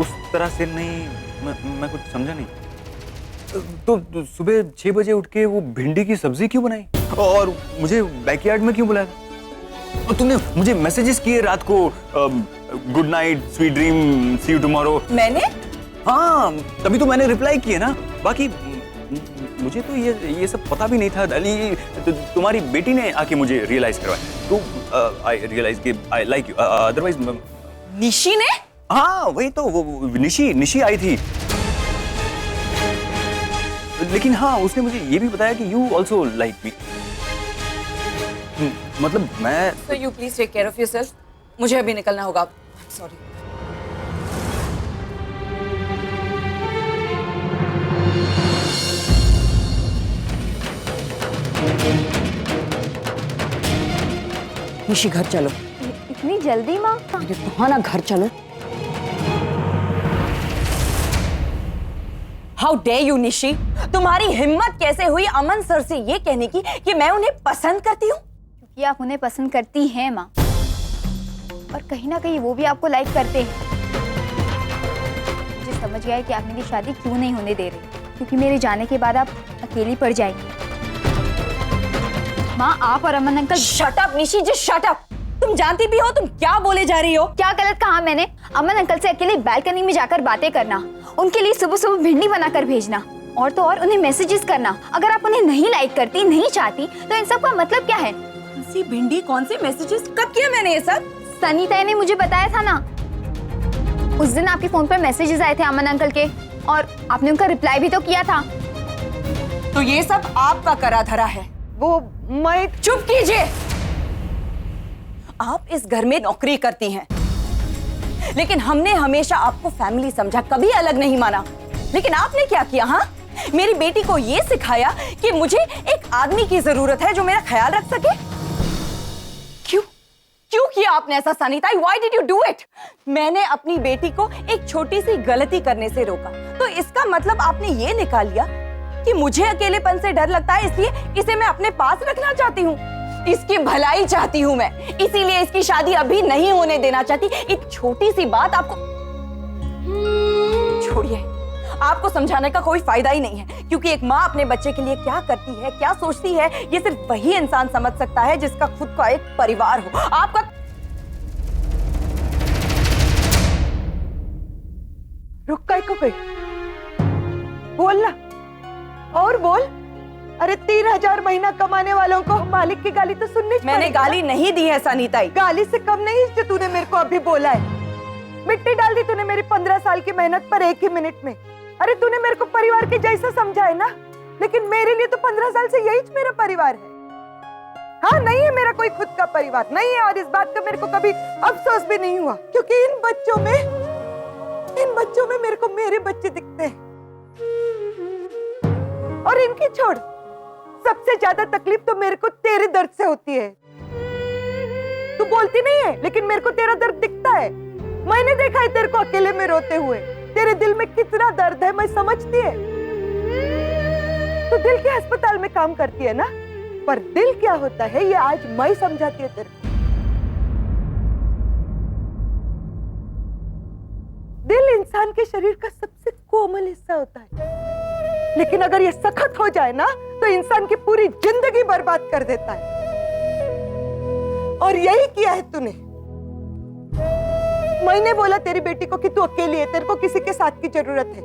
उस तरह से नहीं, मैं कुछ समझा नहीं। तो सुबह 6 बजे उठ के वो भिंडी की सब्जी क्यों बनाई और मुझे बैकयार्ड में क्यों बुलाया? और तुमने मुझे मैसेजेस किए रात को, good night, sweet dream, see you tomorrow. मैंने? हाँ, तभी तो मैंने रिप्लाई किया ना। बाकी मुझे तो ये सब पता भी नहीं था। तो तुम्हारी बेटी ने आके मुझे रियलाइज करवाया। तो आई रियलाइज कि I like you. Otherwise Nishi ने? हाँ वही तो, वो निशी आई थी। लेकिन हाँ, उसने मुझे ये भी बताया कि यू ऑल्सो लाइक मी। मतलब मैं So you please take care of yourself. मुझे अभी निकलना होगा। सॉरी। निशी घर चलो। इतनी जल्दी माँ? अरे कहाँ ना, घर चलो। हाउ डे यू निशी, तुम्हारी हिम्मत कैसे हुई अमन सर से ये कहने की कि मैं उन्हें पसंद करती हूँ? क्योंकि आप उन्हें पसंद करती हैं माँ, और कहीं ना कहीं वो भी आपको लाइक करते हैं। मुझे समझ गया है कि आप मेरी शादी क्यों नहीं होने दे रही, क्योंकि मेरे जाने के बाद आप अकेली पड़ जाएंगी। माँ, आप और Aman uncle. Shut up Nishi, just shut up. तुम जानती भी हो तुम क्या बोले जा रही हो? क्या गलत कहा मैंने? अमन अंकल से अकेले बालकनी में जाकर बातें करना, उनके लिए सुबह सुबह भिंडी बनाकर भेजना, और तो और उन्हें मैसेजेस करना। अगर आप उन्हें नहीं लाइक करती, नहीं चाहती, तो इन सब का मतलब क्या है? सी भिंडी, कौन से मैसेजेस, कब किया मैंने ये सब? सनीता ने मुझे बताया था ना, उस दिन आपके फोन पर मैसेजेस आए थे अमन अंकल के, और आपने उनका रिप्लाई भी तो किया था। तो ये सब आपका करा धरा है? वो मैं। चुप कीजिए। आप इस घर में नौकरी करती हैं, लेकिन हमने हमेशा आपको फैमिली समझा, कभी अलग नहीं माना। लेकिन आपने क्या किया? हाँ, मेरी बेटी को ये सिखाया कि मुझे एक आदमी की जरूरत है जो मेरा ख्याल रख सके। क्यों किया आपने ऐसा Sunita? Why did you do it? मैंने अपनी बेटी को एक छोटी सी गलती करने से रोका, तो इसका मतलब आपने ये निकाल लिया कि मुझे अकेलेपन से डर लगता है, इसलिए इसे मैं अपने पास रखना चाहती हूँ। इसकी भलाई चाहती हूँ मैं, इसीलिए इसकी शादी अभी नहीं होने देना चाहती। एक छोटी सी बात आपको छोड़िए, आपको समझाने का कोई फायदा ही नहीं है, क्योंकि एक माँ अपने बच्चे के लिए क्या करती है, क्या सोचती है, ये सिर्फ वही इंसान समझ सकता है जिसका खुद का एक परिवार हो। आपका रुक काय को गई? बोल ना, और बोल। अरे 3,000 महीना कमाने वालों को मालिक की गाली तो सुननी चाहिए। मैंने गाली नहीं दी है सनीताई। गाली से कम नहीं जो तूने मेरे को अभी बोला है। मिट्टी डाल दी तूने मेरी 15 साल की मेहनत पर एक ही मिनट में। अरे तूने मेरे को परिवार के जैसा समझा है ना, लेकिन मेरे लिए तो 15 साल से यही मेरा परिवार है। हाँ, नहीं है मेरा कोई खुद का परिवार, नहीं है, और इस बात का मेरे को कभी अफसोस भी नहीं हुआ, क्योंकि इन बच्चों में मेरे को मेरे बच्चे दिखते हैं। और इनकी छोड़, सबसे ज्यादा तकलीफ तो मेरे को तेरे दर्द से होती है। तू बोलती नहीं है, लेकिन मेरे को तेरा दर्द दिखता है। मैंने देखा है तेरे को अकेले में रोते हुए। तेरे दिल में कितना दर्द है मैं समझती है। तू दिल के अस्पताल में काम करती है ना, पर दिल क्या होता है ये आज मैं समझाती है तेरे को। दिल इंसान के शरीर का सबसे कोमल हिस्सा होता है, लेकिन अगर ये सख्त हो जाए ना तो इंसान की पूरी जिंदगी बर्बाद कर देता है। और यही किया है तूने। मैंने बोला तेरी बेटी को कि तू अकेली है, तेरे को किसी के साथ की जरूरत है,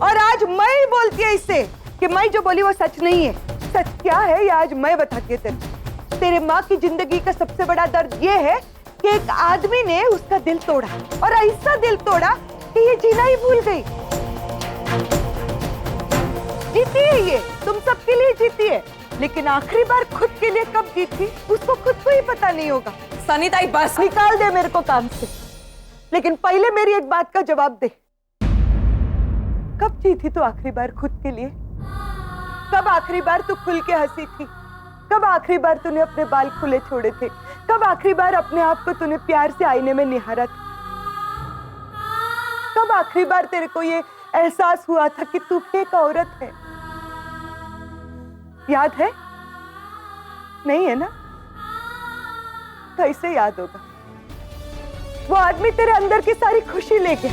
और आज मैं बोलती है इससे कि मैं जो बोली वो सच नहीं है। सच क्या है ये आज मैं बताती हूँ तेरे माँ की जिंदगी का सबसे बड़ा दर्द ये है कि एक आदमी ने उसका दिल तोड़ा, और ऐसा दिल तोड़ा कि ये जीना ही भूल गई। जीती है ये, तुम सबके लिए जीती है, लेकिन आखिरी बार खुद के लिए कब जीती उसको खुद को ही पता नहीं होगा। सनीताई बस निकाल दे मेरे को काम से, लेकिन पहले मेरी एक बात का जवाब दे। कब जीती तू आखिरी बार खुद के लिए? कब आखिरी बार तू खुल के हंसी थी? कब आखिरी बार तूने अपने बाल खुले छोड़े थे? कब आखिरी बार अपने आप को तूने प्यार से आईने में निहारा था? कब आखिरी बार तेरे को ये एहसास हुआ था कि तू एक औरत है? याद है? नहीं है ना? कैसे याद होगा? वो आदमी तेरे अंदर की सारी खुशी ले गया,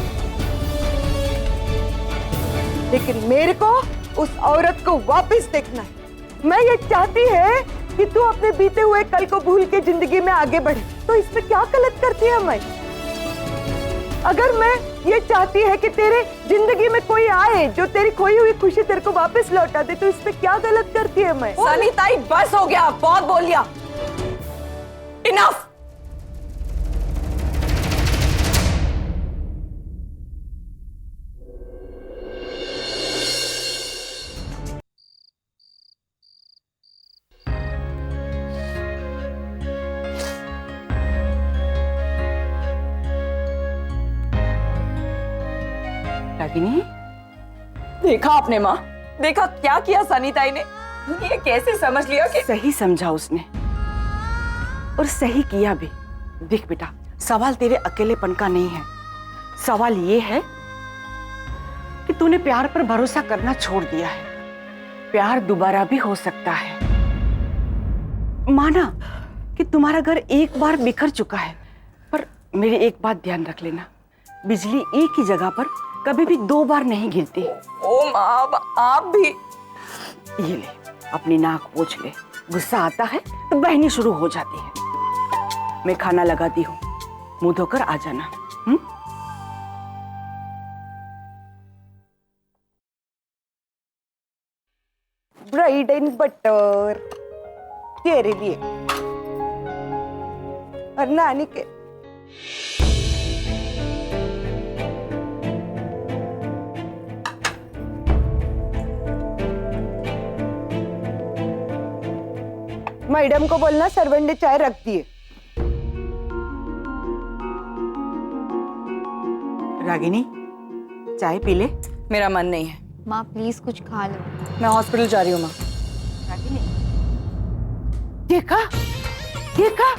लेकिन मेरे को उस औरत को वापस देखना है। मैं ये चाहती है कि तू अपने बीते हुए कल को भूल के जिंदगी में आगे बढ़े, तो इसमें क्या गलत करती है मैं? अगर मैं ये चाहती है कि तेरे जिंदगी में कोई आए जो तेरी खोई हुई खुशी तेरे को वापस लौटा दे, तो इसमें क्या गलत करती है मैं? सनी ताई बस हो गया, बहुत बोल लिया। इनफ। रागिनी, देखा आपने माँ, देखा क्या किया सनी ताई ने? ये कैसे समझ लिया कि सही समझा उसने और सही किया भी। देख बेटा, सवाल तेरे अकेलेपन का नहीं है, सवाल ये है कि तूने प्यार पर भरोसा करना छोड़ दिया है। प्यार दोबारा भी हो सकता है। माना कि तुम्हारा घर एक बार बिखर चुका है, पर मेरी एक बात ध्यान रख लेना, बिजली एक ही जगह पर कभी भी 2 बार नहीं गिरती। ओ माँ, आप भी। ये ले, अपनी नाक पोंछ ले। गुस्सा आता है तो बहनी शुरू हो जाती है। मैं खाना लगाती हूँ, मुंह धोकर आ जाना। ब्रेड एंड बटर तेरे लिए और नानी के। मैडम को बोलना सर्वेंट ने चाय रख दी है। रागिनी, चाय पी ले। मेरा मन नहीं है। माँ प्लीज कुछ खा लो। मैं हॉस्पिटल जा रही हूँ माँ। देखा देखा,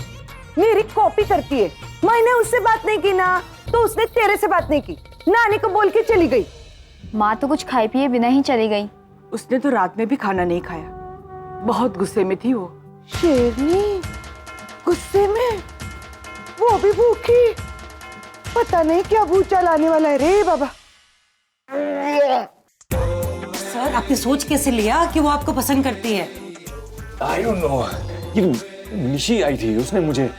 मेरी कॉपी करती है। मैंने उससे बात नहीं की ना, तो उसने तेरे से बात नहीं की। नानी को बोल के चली गई। माँ तो कुछ खाए पिए बिना ही चली गई। उसने तो रात में भी खाना नहीं खाया, बहुत गुस्से में थी वो। शेरनी गुस्से में, वो भी भूखी। पता नहीं क्या भूचा लाने वाला है रे बाबा। सर, आपने सोच कैसे लिया कि वो आपको पसंद करती है? I don't know. ये निशी आई थी, उसने मुझे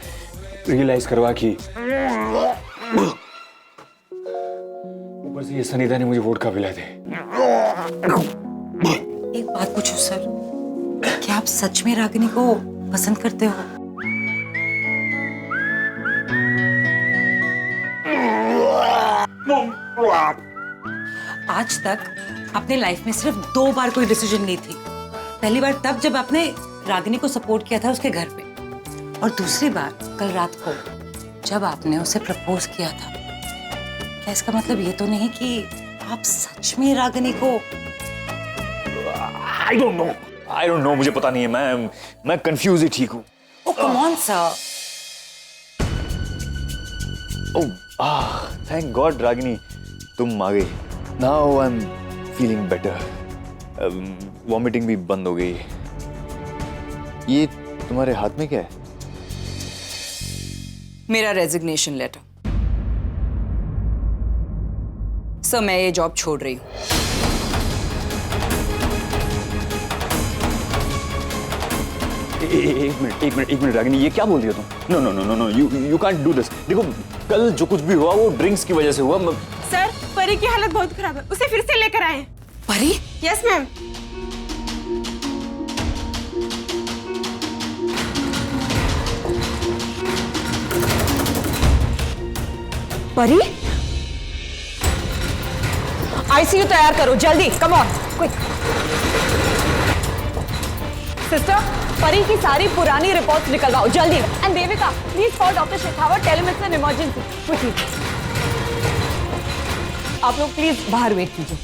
रियलाइज करवा कि ऊपर से ये सनीता ने मुझे वोडका पिलाए थे। एक बात पूछो सर, क्या आप सच में रागिनी को पसंद करते हो? आज तक आपने लाइफ में सिर्फ 2 बार कोई डिसीजन ली थी। पहली बार तब जब आपने रागिनी को सपोर्ट किया था उसके घर पे, और दूसरी बार कल रात को जब आपने उसे प्रपोज किया था। क्या इसका मतलब ये तो नहीं कि आप सच में रागिनी को? I don't know, मुझे पता नहीं है। मैं कंफ्यूज ही ठीक हूँ। Oh, come on, sir. Thank God Ragini, तुम आ गई। Now I am feeling better. Vomiting भी बंद हो गई। ये तुम्हारे हाथ में क्या है? मेरा रेजिग्नेशन लेटर। सर, मैं ये जॉब छोड़ रही हूँ। एक मिनट रागिनी, ये क्या बोल रही हो तुम? No, you can't do this. देखो, कल जो कुछ भी हुआ वो ड्रिंक्स की वजह से हुआ। सर, परी की हालत बहुत खराब है, उसे फिर से लेकर आए। परी? Yes ma'am. परी, आईसीयू तैयार करो जल्दी, कम ऑन क्विक। सिस्टर, परी की सारी पुरानी रिपोर्ट्स निकलवाओ जल्दी। And Devika, please call doctor Shekhawat, tell him it's an emergency quickly. आप लोग प्लीज बाहर वेट कीजिए।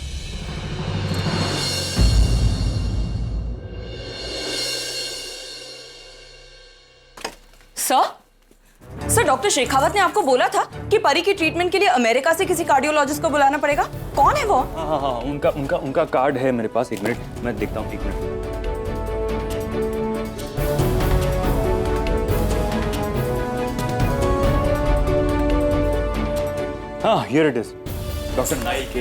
सर, डॉक्टर शेखावत ने आपको बोला था कि परी की ट्रीटमेंट के लिए अमेरिका से किसी कार्डियोलॉजिस्ट को बुलाना पड़ेगा। कौन है वो? हाँ, उनका कार्ड है मेरे पास। एक मिनट, मैं देखता हूँ। एक मिनट। हाँ, हियर इट इज। डॉक्टर नाई के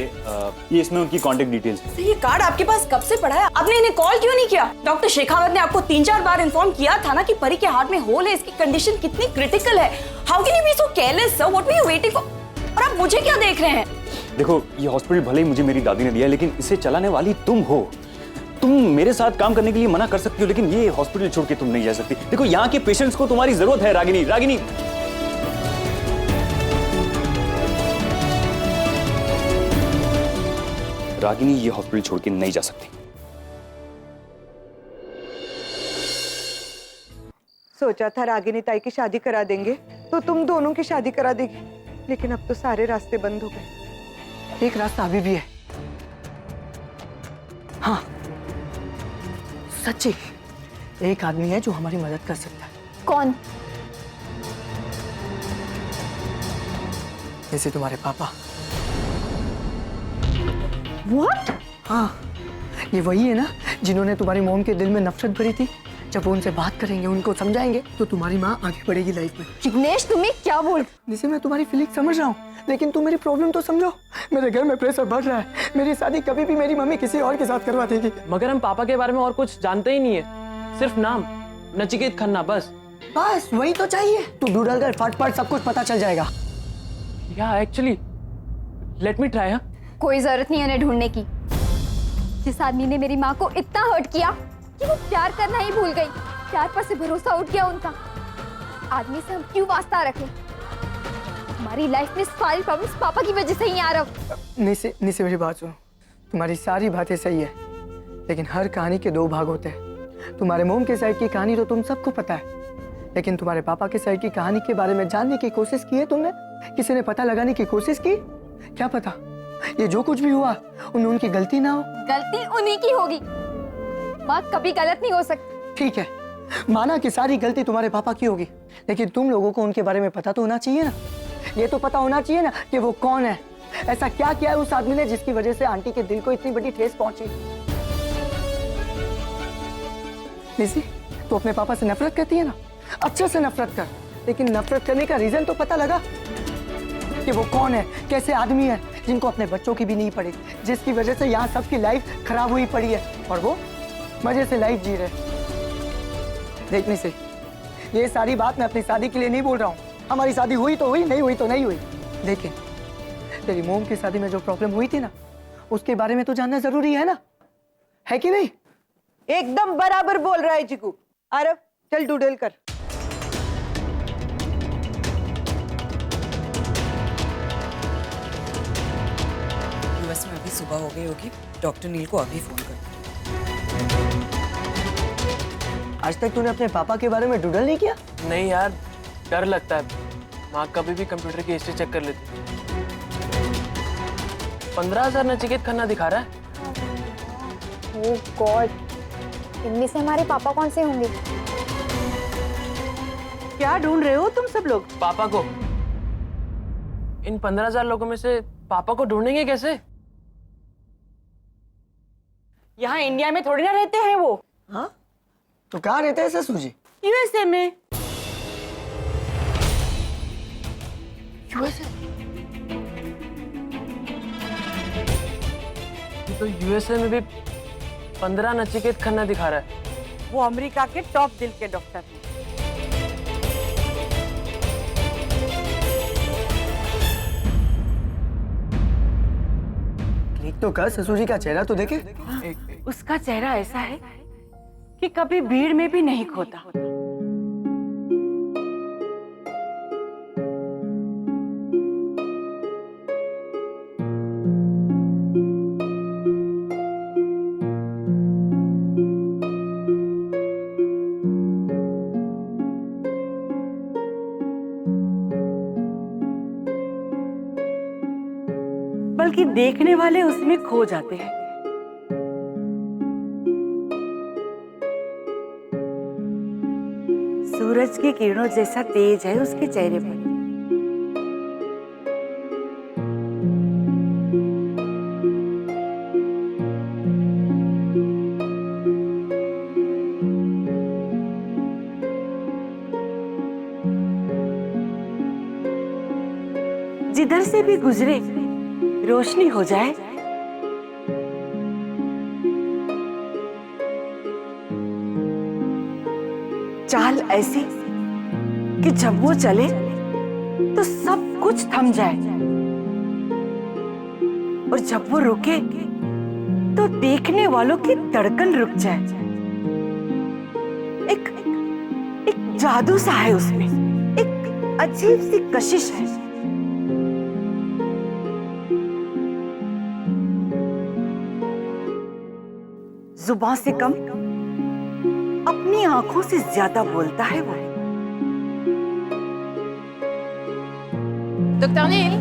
ये इसमें उनकी कांटेक्ट डिटेल्स हैं। तो ये कार्ड आपके पास कब से पड़ा है? आपने इन्हें कॉल क्यों नहीं किया? डॉक्टर शेखावत ने आपको 3-4 बार इन्फॉर्म किया था ना कि परी के हार्ट में होल है, इसकी कंडीशन कितनी क्रिटिकल है। How can you be so careless sir? What were you waiting for? और आप मुझे क्या देख रहे हैं? देखो, ये हॉस्पिटल भले ही मुझे मेरी दादी ने दिया है, लेकिन इसे चलाने वाली तुम हो। तुम मेरे साथ काम करने के लिए मना कर सकती हो, लेकिन ये हॉस्पिटल छोड़ के तुम नहीं जा सकती। देखो, यहाँ के पेशेंट्स को तुम्हारी जरूरत है। रागिनी, रागिनी, रागिनी ये हॉस्पिटल छोड़ के नहीं जा सकती। सोचा था रागिनी ताई की शादी करा देंगे तो तुम दोनों की शादी करा देगी, लेकिन अब तो सारे रास्ते बंद हो गए। एक रास्ता अभी भी है। हाँ, सच्ची एक आदमी है जो हमारी मदद कर सकता है। कौन? जैसे तुम्हारे पापा। What? हाँ, ये वही है ना जिन्होंने तुम्हारी मॉम के दिल में नफरत भरी थी। जब वो उनसे बात करेंगे, उनको समझाएंगे, तो तुम्हारी माँ आगे बढ़ेगी लाइफ में। जिग्नेश, तुम्हें क्या बोल? जैसे मैं तुम्हारी फीलिंग समझ रहा हूँ, लेकिन तुम मेरी प्रॉब्लम तो समझो। मेरे घर में प्रेशर बढ़ रहा है। मेरी शादी कभी भी मेरी मम्मी किसी और के साथ करवा देगी। मगर हम पापा के बारे में और कुछ जानते ही नहीं है, सिर्फ नाम नचिकेत खन्ना, बस वही तो चाहिए। तू ढूंढल कर, फट सब कुछ पता चल जाएगा। या एक्चुअली लेट मी ट्राई। कोई जरूरत नहीं है उन्हें ढूंढने की। जिस आदमी ने मेरी माँ को इतना हर्ट किया कि वो प्यार करना ही भूल गई, प्यार पर से भरोसा उठ गया उनका, आदमी से हम क्यों वास्ता रखें? हमारी लाइफ में सारी प्रॉब्लम्स पापा की वजह से ही आ रहा। निसे मेरी बात सुनो। तुम्हारी सारी बातें सही है, लेकिन हर कहानी के 2 भाग होते हैं। तुम्हारे मोम के साइड की कहानी तो तुम सबको पता है, लेकिन तुम्हारे पापा के साइड की कहानी के बारे में जानने की कोशिश की है तुमने? किसी ने पता लगाने की कोशिश की? क्या पता ये जो कुछ भी हुआ उनमें उनकी गलती ना हो। गलती उन्हीं की होगी। माँ कभी गलत नहीं हो सकती। ठीक है, माना कि सारी गलती तुम्हारे पापा की होगी, लेकिन तुम लोगों को उनके बारे में पता तो होना चाहिए ना। ये तो पता होना चाहिए ना कि वो कौन है। ऐसा क्या किया है उस आदमी ने जिसकी वजह से आंटी के दिल को इतनी बड़ी ठेस पहुंची? निसी, तू अपने पापा से नफरत करती है ना, अच्छे से नफरत कर, लेकिन नफरत करने का रीजन तो पता लगा कि वो कौन है, कैसे आदमी है, जिनको अपने बच्चों की भी नहीं पड़ी, जिसकी वजह से यहाँ सबकी लाइफ खराब हुई पड़ी है और वो मजे से लाइफ जी रहे। देखने से ये सारी बात मैं अपनी शादी के लिए नहीं बोल रहा हूँ। हमारी शादी हुई तो हुई, नहीं हुई तो नहीं हुई, लेकिन तेरी मोम की शादी में जो प्रॉब्लम हुई थी ना, उसके बारे में तो जानना जरूरी है ना, है कि नहीं? एकदम बराबर बोल रहा है जिगू। आरव, चल डूडल कर। यूएस में अभी सुबह हो गई होगी, डॉक्टर नील को अभी फोन कर। आज तक तूने अपने पापा के बारे में डूडल नहीं किया? नहीं यार, डर लगता है। माँ कभी भी कंप्यूटर की हिस्ट्री चेक कर लेती। 15,000 नचिकेत खन्ना दिखा रहा है। ओह गॉड, इनमें से हमारे पापा कौन से होंगे? क्या ढूंढ रहे हो तुम सब लोग? पापा को। इन 15,000 लोगों में से पापा को ढूंढेंगे कैसे? यहाँ इंडिया में थोड़ी ना रहते हैं वो। हाँ, तो कहाँ रहते हैं ससुर जी? यूएसए में। यूएसए? तो यूएसए में भी 15 नचिकेत खन्ना दिखा रहा है। वो अमेरिका के टॉप दिल के डॉक्टर हैं। क्लिक तो कर, ससुर जी का चेहरा तो देखे। उसका चेहरा ऐसा है कि कभी भीड़ में भी नहीं खोता। बल्कि देखने वाले उसमें खो जाते हैं। सूरज की किरणों जैसा तेज है उसके चेहरे पर। जिधर से भी गुजरे रोशनी हो जाए। चाल ऐसी कि जब वो चले तो सब कुछ थम जाए, और जब वो रुके तो देखने वालों की धड़कन रुक जाए। एक जादू सा है उसमें, एक अजीब सी कशिश है। जुबान से कम अपनी आंखों से ज्यादा बोलता है वो। Docteur Neil,